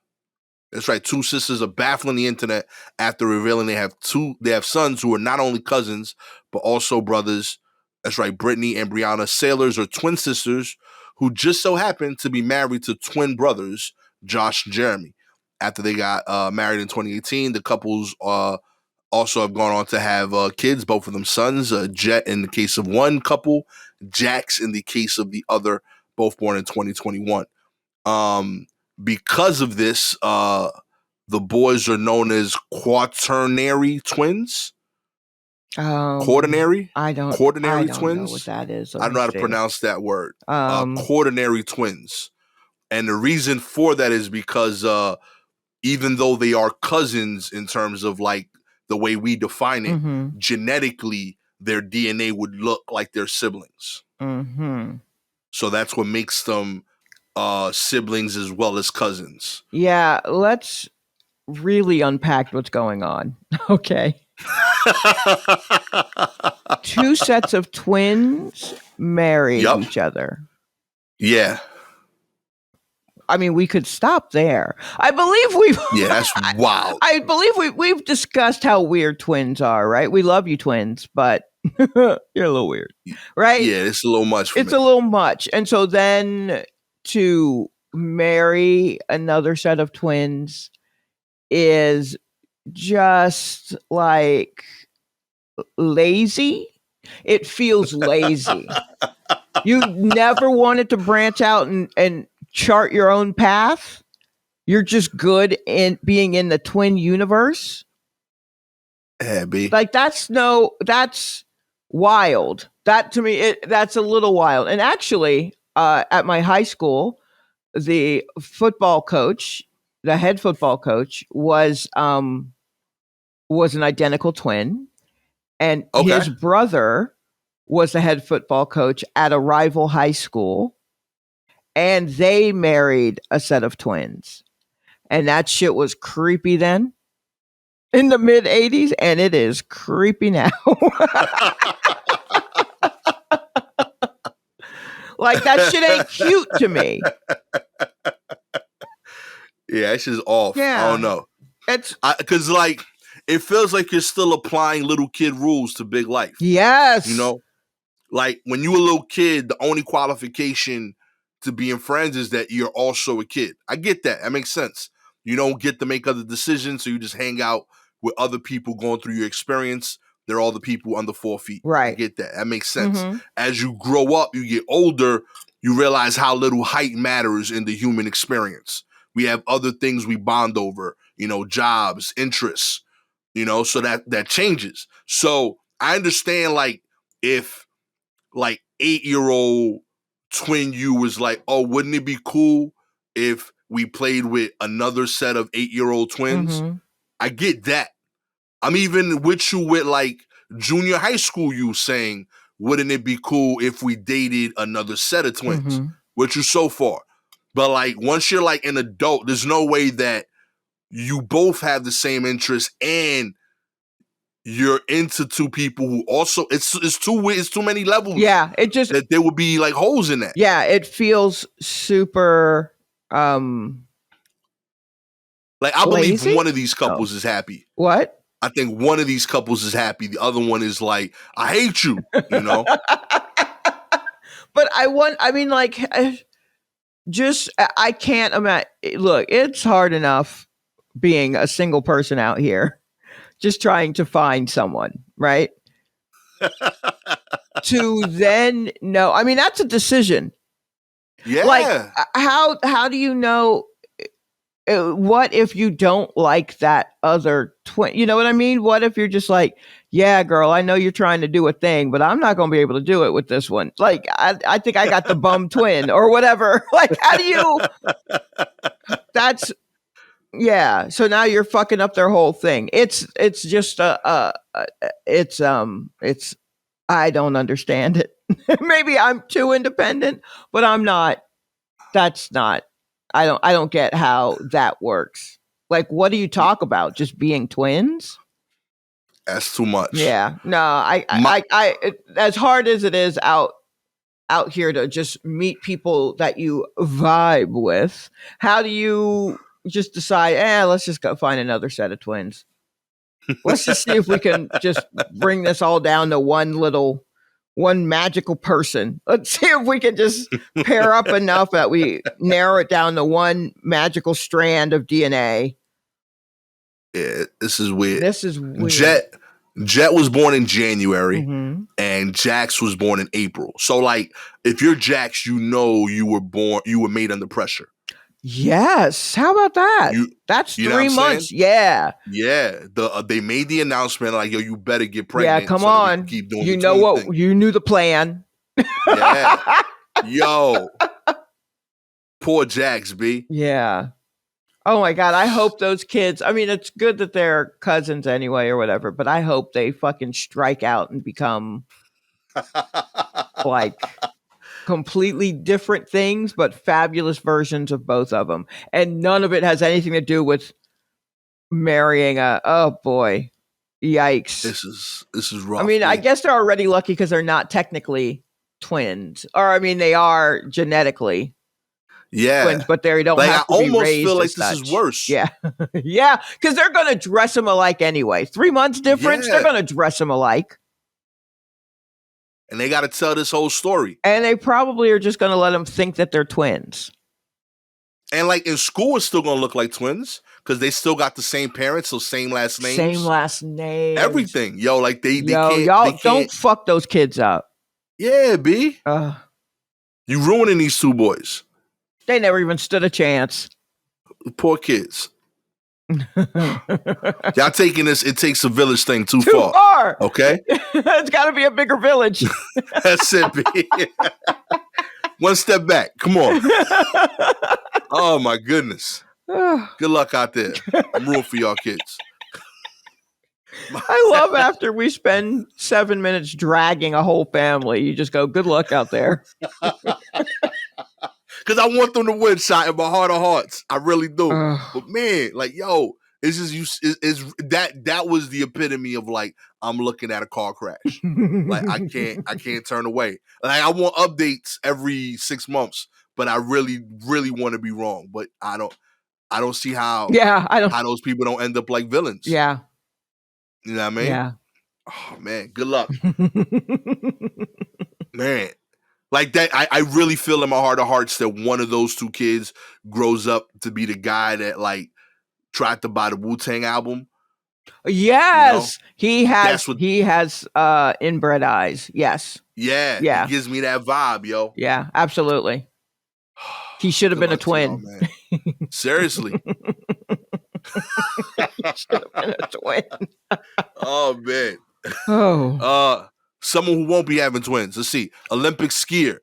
That's right. 2 sisters are baffling the internet after revealing they have sons who are not only cousins, but also brothers. That's right. Brittany and Brianna Sailors are twin sisters who just so happen to be married to twin brothers, Josh and Jeremy. After they got married in 2018, the couples also have gone on to have kids, both of them sons, Jet in the case of one couple, Jax in the case of the other, both born in 2021. Because of this, the boys are known as quaternary twins. Quaternary? Quaternary twins? Know what that is. I don't know how to pronounce that word. Quaternary twins. And the reason for that is because even though they are cousins in terms of like the way we define it, genetically, their DNA would look like their siblings. So that's what makes them siblings as well as cousins. Yeah, let's really unpack what's going on. Okay. 2 sets of twins married each other. Yeah. I mean, we could stop there. I believe we've. Yeah, that's wild. I believe we've discussed how weird twins are, right? We love you, twins, but you're a little weird, right? Yeah, it's a little much for It's me. a little much, and so then to marry another set of twins is just like lazy. It feels lazy. You never wanted to branch out and chart your own path. You're just good in being in the twin universe. Yeah, B. Like that's wild. That to me, that's a little wild. And actually, at my high school, the football coach, the head football coach, was an identical twin, and Okay. his brother was the head football coach at a rival high school, and they married a set of twins. And that shit was creepy then in the mid 80s, and it is creepy now. Like that shit ain't cute to me. Yeah, it's just off. Yeah. I don't know. It's because like it feels like you're still applying little kid rules to big life. yes. You know, like when you were a little kid, the only qualification to being friends is that you're also a kid. I get that. That makes sense. You don't get to make other decisions, so you just hang out with other people going through your experience. They're all the people under 4 feet. Right. I get that. That makes sense. As you grow up, you get older, you realize how little height matters in the human experience. We have other things we bond over, jobs, interests, so that changes. So I understand like if like 8-year-old twin you was like, oh, wouldn't it be cool if we played with another set of 8-year-old twins? I get that. I'm even with you with like junior high school you saying, wouldn't it be cool if we dated another set of twins? Which you so far. But like once you're like an adult, there's no way that you both have the same interests and you're into two people who also it's too many levels. Yeah, it just that there would be like holes in that. Yeah, it feels super like I believe lazy? one of these couples is happy. What? I think one of these couples is happy. The other one is like, I hate you, But I mean, like, I can't imagine. Look, it's hard enough being a single person out here, just trying to find someone, right? To then know, I mean, that's a decision. Yeah. Like, how do you know? What if you don't like that other twin? You know what I mean? What if you're just like, yeah, girl, I know you're trying to do a thing, but I'm not going to be able to do it with this one. Like, I think I got the bum twin or whatever. Like, how do you? That's yeah. So now you're fucking up their whole thing. It's just it's I don't understand it. Maybe I'm too independent, but I'm not. That's not. I don't get how that works. Like, what do you talk about? Just being twins? That's too much. Yeah. No, I as hard as it is out here to just meet people that you vibe with, how do you just decide, let's just go find another set of twins? Let's just see if we can just bring this all down to one magical person. Let's see if we can just pair up enough that we narrow it down to one magical strand of DNA. Yeah, this is weird. This is weird. Jet was born in January and Jax was born in April. So like if you're Jax, you were made under pressure. Yes. How about that? That's 3 months. Yeah. Yeah. They made the announcement like, yo, you better get pregnant. Yeah, come on. Keep doing you know what? Thing. You knew the plan. Yeah. Yo. Poor Jax, B. Yeah. Oh my God. I hope those kids, I mean, it's good that they're cousins anyway or whatever, but I hope they fucking strike out and become like completely different things, but fabulous versions of both of them. And none of it has anything to do with marrying oh boy. Yikes. This is rough. I mean, I guess they're already lucky because they're not technically twins. Or I mean, they are genetically. Yeah. twins, but they don't Like I have to be almost feel raised like as this is such. worse. Yeah. Yeah. Because they're going to dress them alike anyway. 3 months difference, Yeah. they're going to dress them alike. And they got to tell this whole story. And they probably are just going to let them think that they're twins. And like in school, it's still gonna look like twins because they still got the same parents, so same last names, Same last name. everything. Yo, like they Yo, can't. y'all They can't. don't fuck those kids up. Yeah, B. You ruining these two boys. They never even stood a chance. Poor kids. Y'all taking this, it takes a village thing too Too far. far. Okay? It's got to be a bigger village. That's it, B. One step back. Come on. Oh, my goodness. Good luck out there. I'm rooting for y'all kids. I love after we spend 7 minutes dragging a whole family, you just go, good luck out there. Because I want them to win, shot in my heart of hearts. I really do. But man, like, yo, it's just that was the epitome of like, I'm looking at a car crash. Like I can't turn away. Like I want updates every 6 months, but I really, really want to be wrong. But I don't see how how those people don't end up like villains. Yeah. You know what I mean? Yeah. Oh man, good luck. Man. Like that, I really feel in my heart of hearts that one of those two kids grows up to be the guy that like tried to buy the Wu-Tang album. Yes, you know? He has inbred eyes. Yes. Yeah. He gives me that vibe, yo. Yeah, absolutely. He should have been a twin. Seriously. He should have been a twin. Oh man. Oh. Someone who won't be having twins. Let's see. Olympic skier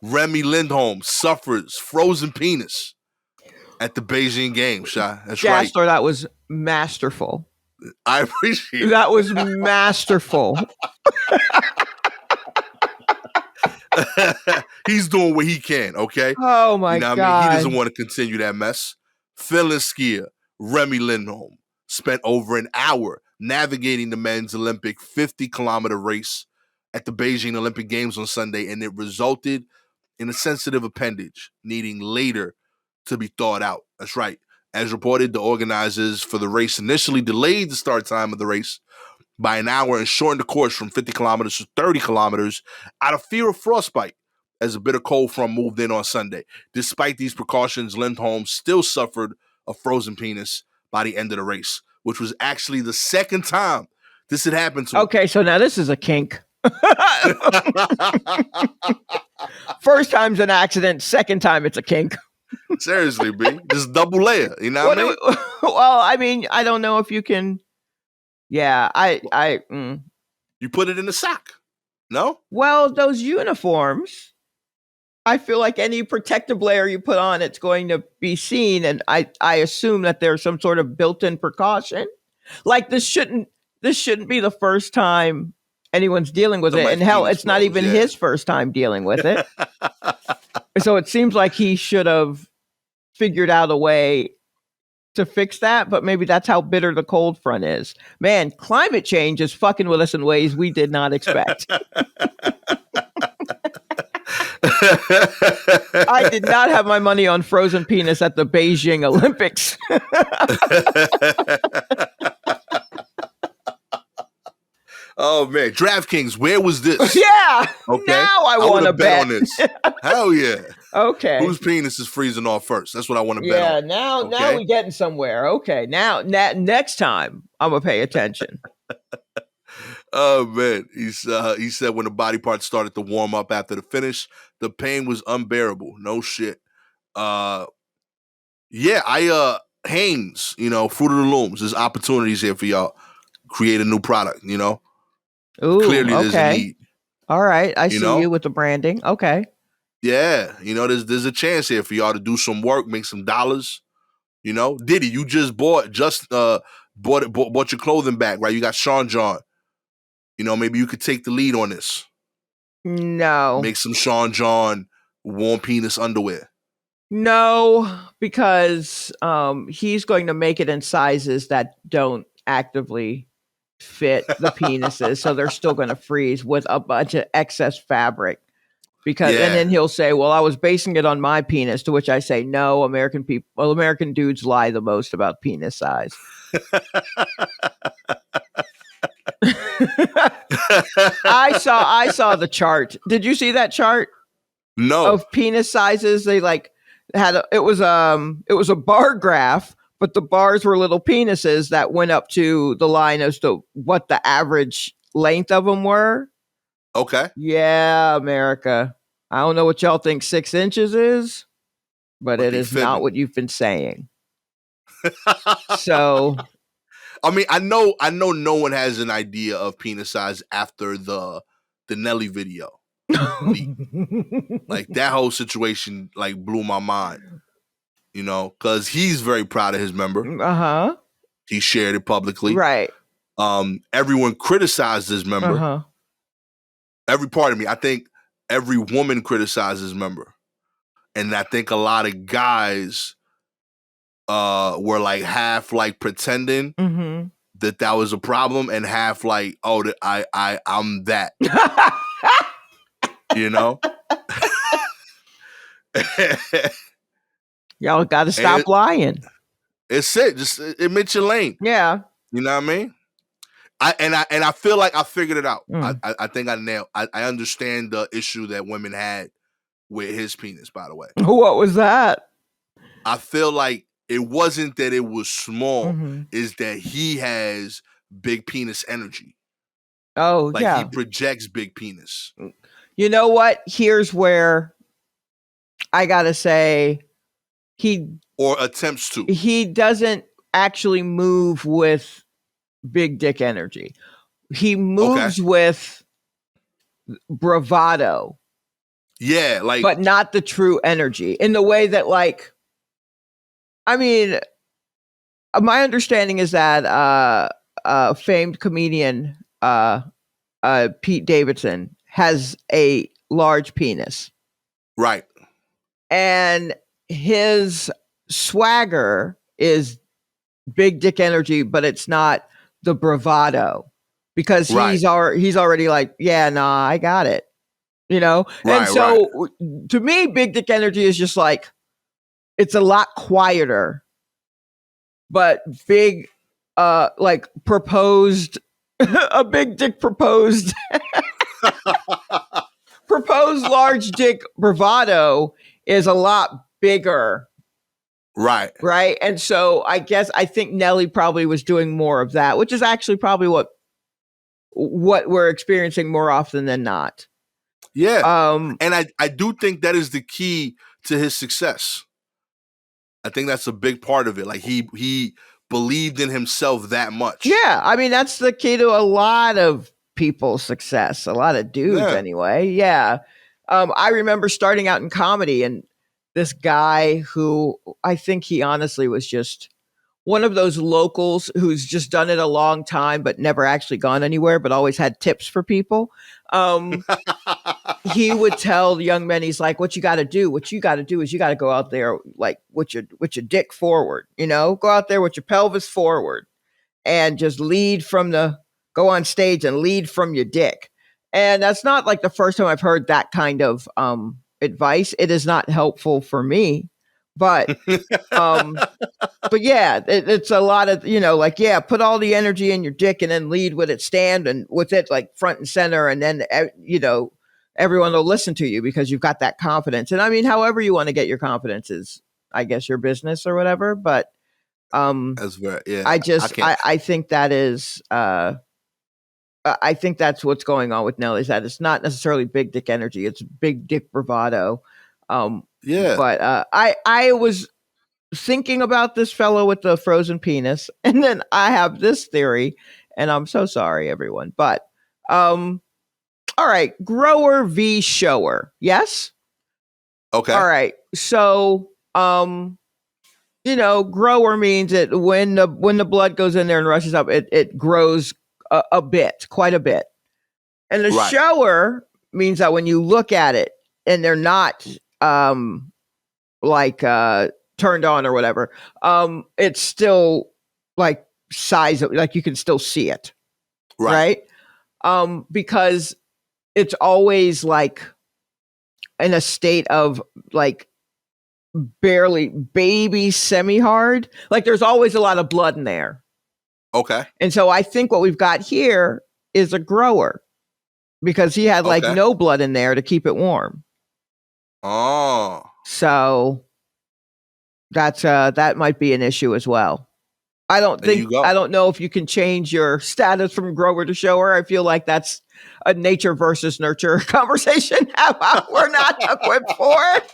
Remy Lindholm suffers frozen penis at the Beijing Games. That's right. Gastor, that was masterful. I appreciate it. That was masterful. He's doing what he can, okay? Oh my God. I mean? He doesn't want to continue that mess. Finland skier Remy Lindholm spent over an hour navigating the men's Olympic 50-kilometer race at the Beijing Olympic Games on Sunday, and it resulted in a sensitive appendage needing later to be thawed out. That's right. As reported, the organizers for the race initially delayed the start time of the race by an hour and shortened the course from 50 kilometers to 30 kilometers out of fear of frostbite as a bit of cold front moved in on Sunday. Despite these precautions, Lindholm still suffered a frozen penis by the end of the race, which was actually the second time this had happened to him. Okay, so now this is a kink. First time's an accident. Second time it's a kink. Seriously, B. Just double layer. You know what I mean? Well, I mean, I don't know if you can. Yeah, You put it in the sock. No? Well, those uniforms, I feel like any protective layer you put on, it's going to be seen. And I assume that there's some sort of built-in precaution. Like this shouldn't be the first time anyone's dealing with it. And hell, it's not even his first time dealing with it. So it seems like he should have figured out a way to fix that, but maybe that's how bitter the cold front is. Man, climate change is fucking with us in ways we did not expect. I did not have my money on frozen penis at the Beijing Olympics. Oh man, DraftKings, where was this? Yeah. Okay. Now I want to bet on this. Hell yeah. Okay. Whose penis is freezing off first? That's what I want to bet on. Yeah, now we're getting somewhere. Okay. Now next time I'm gonna pay attention. Oh man. He said when the body parts started to warm up after the finish, the pain was unbearable. No shit. Hanes, Fruit of the Looms. There's opportunities here for y'all. Create a new product, Ooh, clearly there's a need. All right. I see you with the branding. Okay. Yeah. There's a chance here for y'all to do some work, make some dollars. Diddy, you just bought your clothing back, right? You got Sean John. Maybe you could take the lead on this. No. Make some Sean John warm penis underwear. No, because he's going to make it in sizes that don't actively fit the penises, so they're still going to freeze with a bunch of excess fabric. because and Yeah. then he'll say, well, I was basing it on my penis, to which I say, no, American dudes lie the most about penis size. I saw the chart. Did you see that chart No. of penis sizes? They like it was a bar graph, but the bars were little penises that went up to the line as to what the average length of them were. Okay. Yeah, America. I don't know what y'all think 6 inches is, but it is not what you've been saying. So, I mean, I know no one has an idea of penis size after the Nelly video. Like that whole situation like blew my mind. You know, because he's very proud of his member. Uh-huh. He shared it publicly. Right. Everyone criticized his member. Uh-huh. I think every woman criticized his member. And I think a lot of guys were like half like pretending that was a problem and half like, oh, I'm that. You know? Y'all got to stop lying. It's it. Just admit your lane. Yeah. You know what I mean? I feel like I figured it out. I think I nailed. I understand the issue that women had with his penis. By the way, what was that? I feel like it wasn't that it was small; is that he has big penis energy. Oh, like yeah. He projects big penis. You know what? Here's where I gotta say or attempts to. He doesn't actually move with big dick energy. He moves with bravado. Yeah, like, but not the true energy in the way that, like, I mean, my understanding is that famed comedian Pete Davidson has a large penis. Right. And his swagger is big dick energy, but it's not the bravado, because he's already like, yeah, nah, I got it. You know? Right, and so to me, big dick energy is just like, it's a lot quieter, but big, like proposed, a big dick proposed, proposed large dick bravado is a lot bigger. Right. Right. And so I think Nelly probably was doing more of that, which is actually probably what we're experiencing more often than not. Yeah. And I do think that is the key to his success. I think that's a big part of it. Like he believed in himself that much. Yeah. I mean, that's the key to a lot of people's success. A lot of dudes anyway. Yeah. I remember starting out in comedy, and this guy who I think he honestly was just one of those locals who's just done it a long time, but never actually gone anywhere, but always had tips for people. He would tell young men, he's like, what you got to do is you got to go out there like with your dick forward, you know, go out there with your pelvis forward and just go on stage and lead from your dick. And that's not like the first time I've heard that kind of advice. It is not helpful for me, but but yeah, it's a lot of, you know, like, yeah, put all the energy in your dick and then lead with it, stand and with it like front and center, and then, you know, everyone will listen to you because you've got that confidence. And I mean, however you want to get your confidence is, I guess, your business or whatever. But that's very, yeah. I think that is I think that's what's going on with Nelly, is that it's not necessarily big dick energy, it's big dick bravado. Yeah. But I was thinking about this fellow with the frozen penis, and then I have this theory, and I'm so sorry, everyone. But all right, grower v shower. Yes? Okay. All right. So you know, grower means that when the blood goes in there and rushes up, it grows a bit, quite a bit. And the shower means that when you look at it and they're not like turned on or whatever, it's still like size of, like you can still see it. Right? Because it's always like in a state of like barely baby semi-hard. Like there's always a lot of blood in there. Okay. And so I think what we've got here is a grower because he had like no blood in there to keep it warm. Oh. So that's that might be an issue as well. I don't know if you can change your status from grower to shower. I feel like that's a nature versus nurture conversation. We're not equipped for it.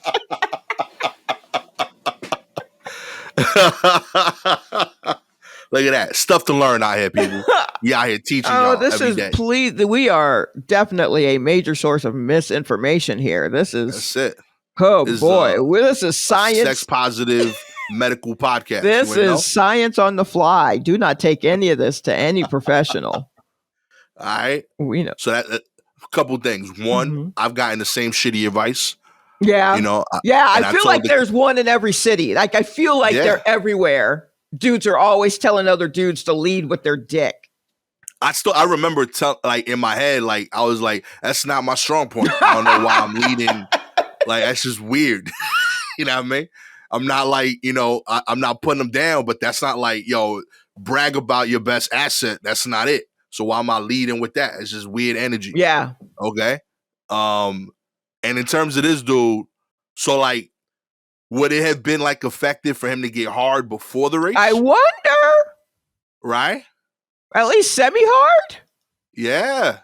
Look at that. Stuff to learn out here, people. We out here teaching y'all every day. We are definitely a major source of misinformation here. That's it. Oh, this boy. This is science. Sex positive medical podcast. This is science on the fly. Do not take any of this to any professional. All right. So that a couple things. One, I've gotten the same shitty advice. Yeah. I feel like there's one in every city. Like I feel like they're everywhere. Dudes are always telling other dudes to lead with their dick. I remember like in my head, like I was like, that's not my strong point. I don't know why I'm leading. Like that's just weird. You know what I mean? I'm not like, I'm not putting them down, but that's not like, brag about your best asset. That's not it. So why am I leading with that? It's just weird energy. Yeah. Okay. And in terms of this dude, so like, would it have been like effective for him to get hard before the race? I wonder. Right? At least semi-hard? Yeah.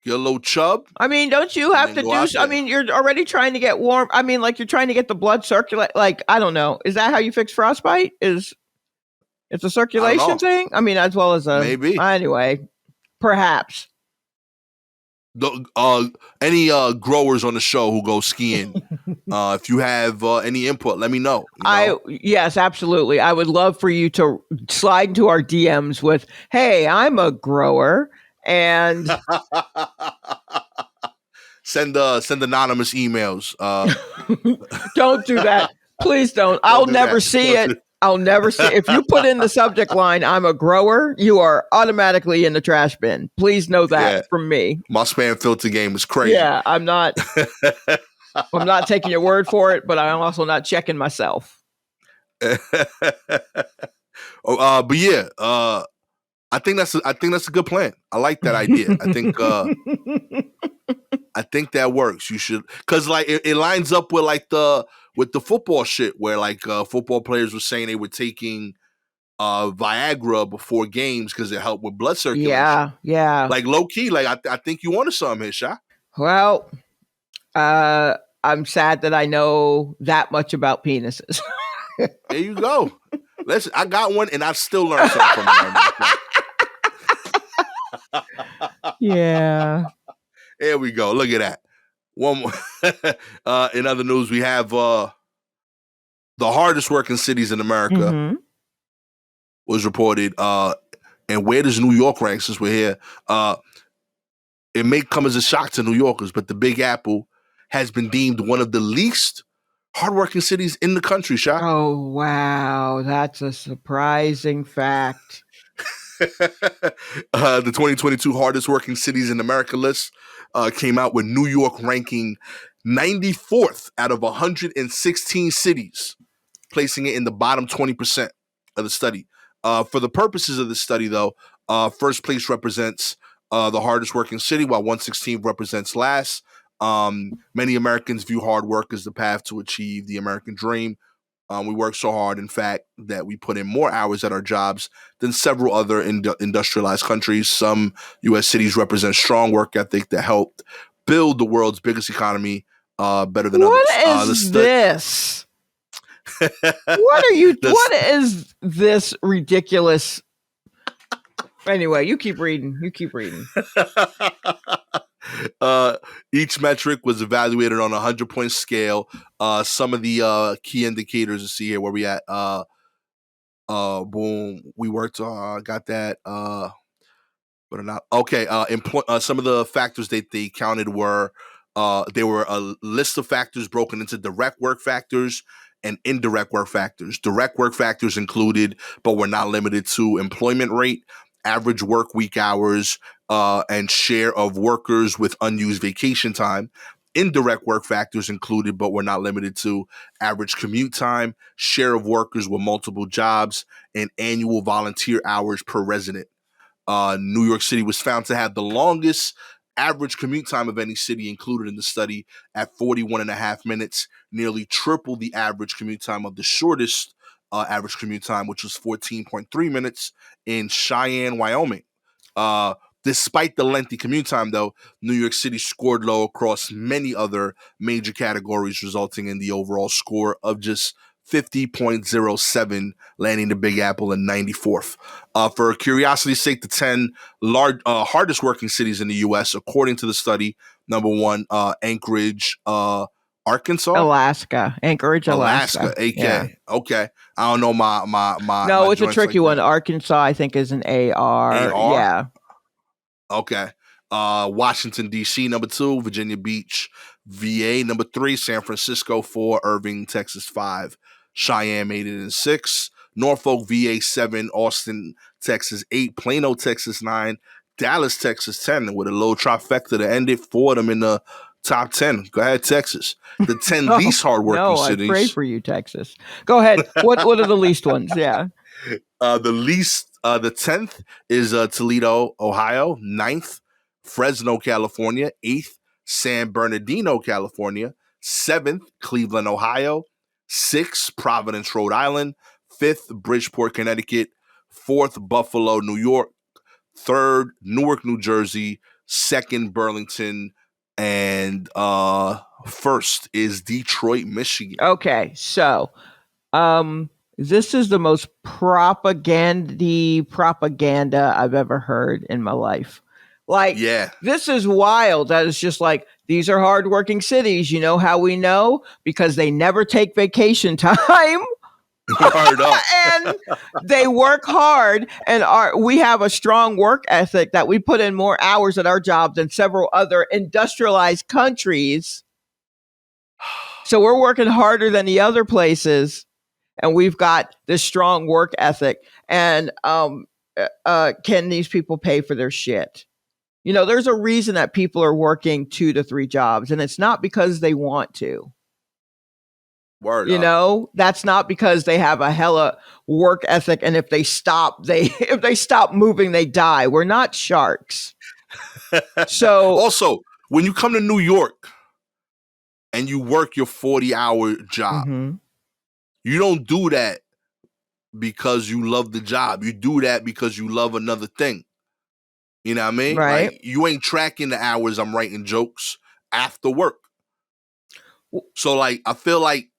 Get a little chub. I mean, don't you have to do... I mean, you're already trying to get warm. I mean, like, you're trying to get the blood circulate. Like, I don't know. Is that how you fix frostbite? It's a circulation thing? I mean, as well as a... Maybe. Anyway, perhaps. Any growers on the show who go skiing, if you have any input, let me know. Yes, absolutely. I would love for you to slide into our DMs with, hey, I'm a grower. And send anonymous emails. Don't do that. Please don't. I'll never see it. I'll never see it. If you put in the subject line, I'm a grower, you are automatically in the trash bin. Please know that from me. My spam filter game is crazy. Yeah, I'm not taking your word for it, but I'm also not checking myself. But yeah, I think that's a good plan. I like that idea. I think that works. You should, because like it lines up with like with the football shit where like football players were saying they were taking Viagra before games because it helped with blood circulation. Yeah. Like low key, like I think you wanted something here, Sha. Well, I'm sad that I know that much about penises. There you go. Listen, I got one and I still learned something from it. Yeah. There we go. Look at that. One more. In other news, we have the hardest working cities in America was reported. And where does New York rank since we're here? It may come as a shock to New Yorkers, but the Big Apple has been deemed one of the least hardworking cities in the country, Shaq. Oh, wow. That's a surprising fact. The 2022 hardest working cities in America list came out with New York ranking 94th out of 116 cities, placing it in the bottom 20% of the study. For the purposes of the study, though, first place represents the hardest working city, while 116 represents last. Many Americans view hard work as the path to achieve the American dream. We work so hard, in fact, that we put in more hours at our jobs than several other industrialized countries. Some U.S. cities represent strong work ethic that helped build the world's biggest economy better than others. What is this? What is this ridiculous? Anyway, you keep reading. Each metric was evaluated on a 100-point scale. Some of the key indicators to see here where we at. Boom, we worked on, got that. But not okay. Some of the factors that they counted were there were a list of factors broken into direct work factors and indirect work factors. Direct work factors included, but were not limited to, employment rate, average work week hours, and share of workers with unused vacation time. Indirect work factors included, but were not limited to average commute time, share of workers with multiple jobs, and annual volunteer hours per resident. New York City was found to have the longest average commute time of any city included in the study at 41 and a half minutes, nearly triple the average commute time of the shortest average commute time, which was 14.3 minutes in Cheyenne, Wyoming. Uh, Despite the lengthy commute time, though, New York City scored low across many other major categories, resulting in the overall score of just 50.07, landing the Big Apple in 94th. For curiosity's sake, the 10 hardest working cities in the U.S., according to the study, number one, Anchorage, Arkansas, Anchorage, Alaska. AK. Yeah. Okay, I don't know No, my it's a joints tricky like one. that. Arkansas, I think, is an AR. AR. Yeah. Okay. Washington, D.C., number 2, Virginia Beach, VA, number 3, San Francisco, 4, Irving, Texas, 5, Cheyenne made it in 6, Norfolk, VA, 7, Austin, Texas, 8, Plano, Texas, 9, Dallas, Texas, 10, with a little trifecta to end it for them in the top 10. Go ahead, Texas. The 10 Oh, least hardworking no, I pray cities. for you, Texas. Go ahead. What are the least ones? Yeah. The 10th is Toledo, Ohio. 9th, Fresno, California. 8th, San Bernardino, California. 7th, Cleveland, Ohio. 6th, Providence, Rhode Island. 5th, Bridgeport, Connecticut. 4th, Buffalo, New York. 3rd, Newark, New Jersey. 2nd, Burlington. And 1st is Detroit, Michigan. Okay, so this is the most propaganda I've ever heard in my life. Like, Yeah. This is wild. That is just like, these are hardworking cities. You know how we know? Because they never take vacation time. And they work hard, and we have a strong work ethic that we put in more hours at our jobs than several other industrialized countries. So we're working harder than the other places, and we've got this strong work ethic. And can these people pay for their shit? There's a reason that people are working 2 to 3 jobs, and it's not because they want to. Word That's not because they have a hella work ethic, and if they stop moving, they die. We're not sharks. So also, when you come to New York and you work your 40-hour job, you don't do that because you love the job. You do that because you love another thing. You know what I mean? Right. Like, you ain't tracking the hours I'm writing jokes after work. So, like, I feel like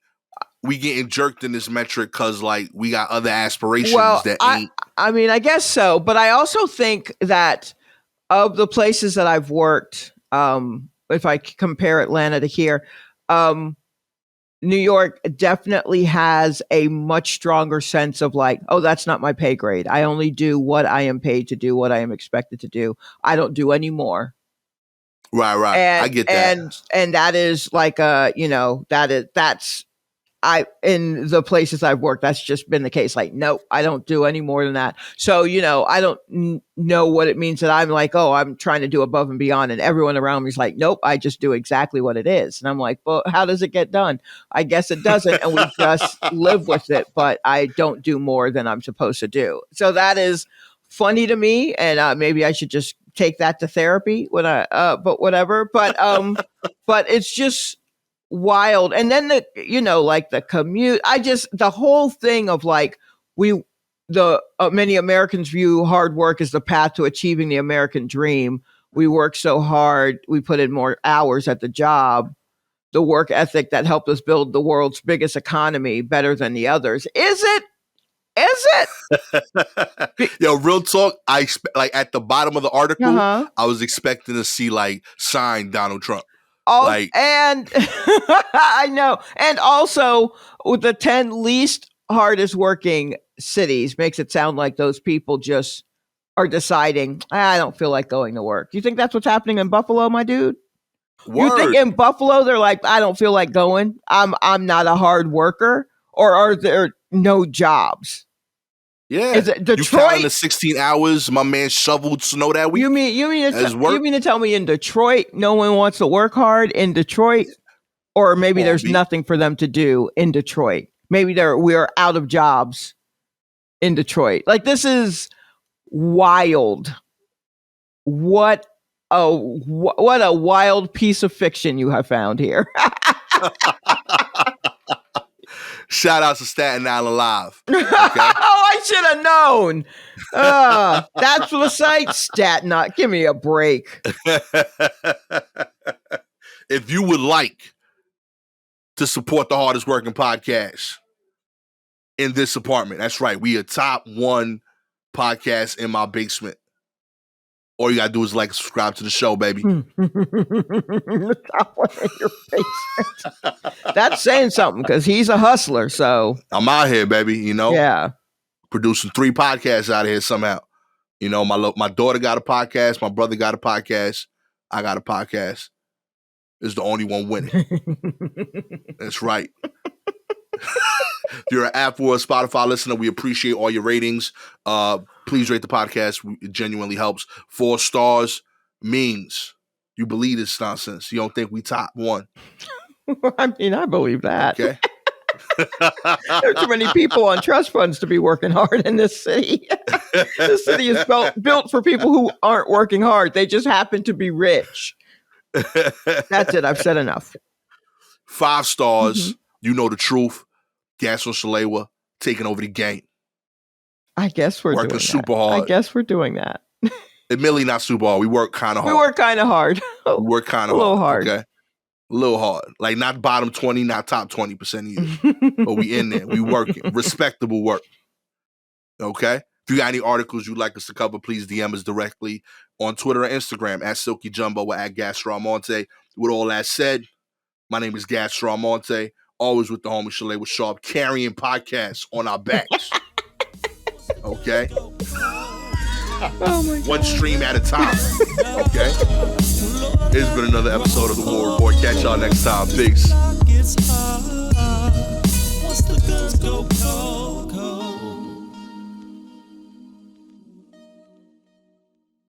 we getting jerked in this metric because, like, we got other aspirations that ain't. I mean, I guess so. But I also think that of the places that I've worked, if I compare Atlanta to here, New York definitely has a much stronger sense of like, oh, that's not my pay grade. I only do what I am paid to do, what I am expected to do. I don't do any more. Right. And, I get that. And that is like that's in the places I've worked, that's just been the case. Like, nope, I don't do any more than that. So, I don't know what it means that I'm like, oh, I'm trying to do above and beyond. And everyone around me is like, nope, I just do exactly what it is. And I'm like, well, how does it get done? I guess it doesn't. And we just live with it. But I don't do more than I'm supposed to do. So that is funny to me. And maybe I should just take that to therapy but whatever. But it's just wild. And then like the commute, the whole thing of like many Americans view hard work as the path to achieving the American dream. We work so hard, we put in more hours at the job. The work ethic that helped us build the world's biggest economy better than the others. Is it? Yo, real talk. Like at the bottom of the article, I was expecting to see like sign Donald Trump. And I know. And also, with the 10 least hardest working cities makes it sound like those people just are deciding, I don't feel like going to work. You think that's what's happening in Buffalo, my dude? Word. You think in Buffalo they're like, I don't feel like going. I'm not a hard worker, or are there no jobs? Yeah. Is it You counting Detroit? the 16 hours my man shoveled snow that week? You mean work? you mean to tell me in Detroit no one wants to work hard in Detroit? Or maybe Come on, there's B. nothing for them to do in Detroit. Maybe we're out of jobs in Detroit. Like, this is wild. What a wild piece of fiction you have found here. Shout out to Staten Island Live. Okay? Oh, I should have known. That's the site, Staten Island. Give me a break. If you would like to support the hardest working podcast in this apartment, that's right. We a top 1 podcast in my basement. All you gotta do is like and subscribe to the show, baby. The top one in your basement. That's saying something because he's a hustler. So I'm out here, baby. You know, yeah, producing 3 podcasts out of here somehow. You know, my daughter got a podcast, my brother got a podcast, I got a podcast. Is the only one winning. That's right. If you're an Apple or Spotify listener, we appreciate all your ratings. Please rate the podcast. It genuinely helps. 4 stars means you believe this nonsense. You don't think we top 1. I mean, I believe that. Okay. There are too many people on trust funds to be working hard in this city. This city is built for people who aren't working hard. They just happen to be rich. That's it. I've said enough. 5 stars. Mm-hmm. You know the truth. Gastor and Shalewa taking over the game. I guess we're working doing super that. hard. I guess we're doing that. Admittedly, not super hard. We work kind of hard. We work kind of hard. We work kind of a little hard. Okay, a little hard. Like not bottom 20, not top 20% either. But we in there. We working. Respectable work. Okay. If you got any articles you'd like us to cover, please DM us directly on Twitter or Instagram at Silky Jumbo or at Gastor Almonte. With all that said, my name is Gastor Almonte. Always with the homie Shalewa Sharpe, carrying podcasts on our backs. Okay? Oh my God. One stream at a time. Okay? It's been another episode of The War Report. Catch y'all next time. Peace.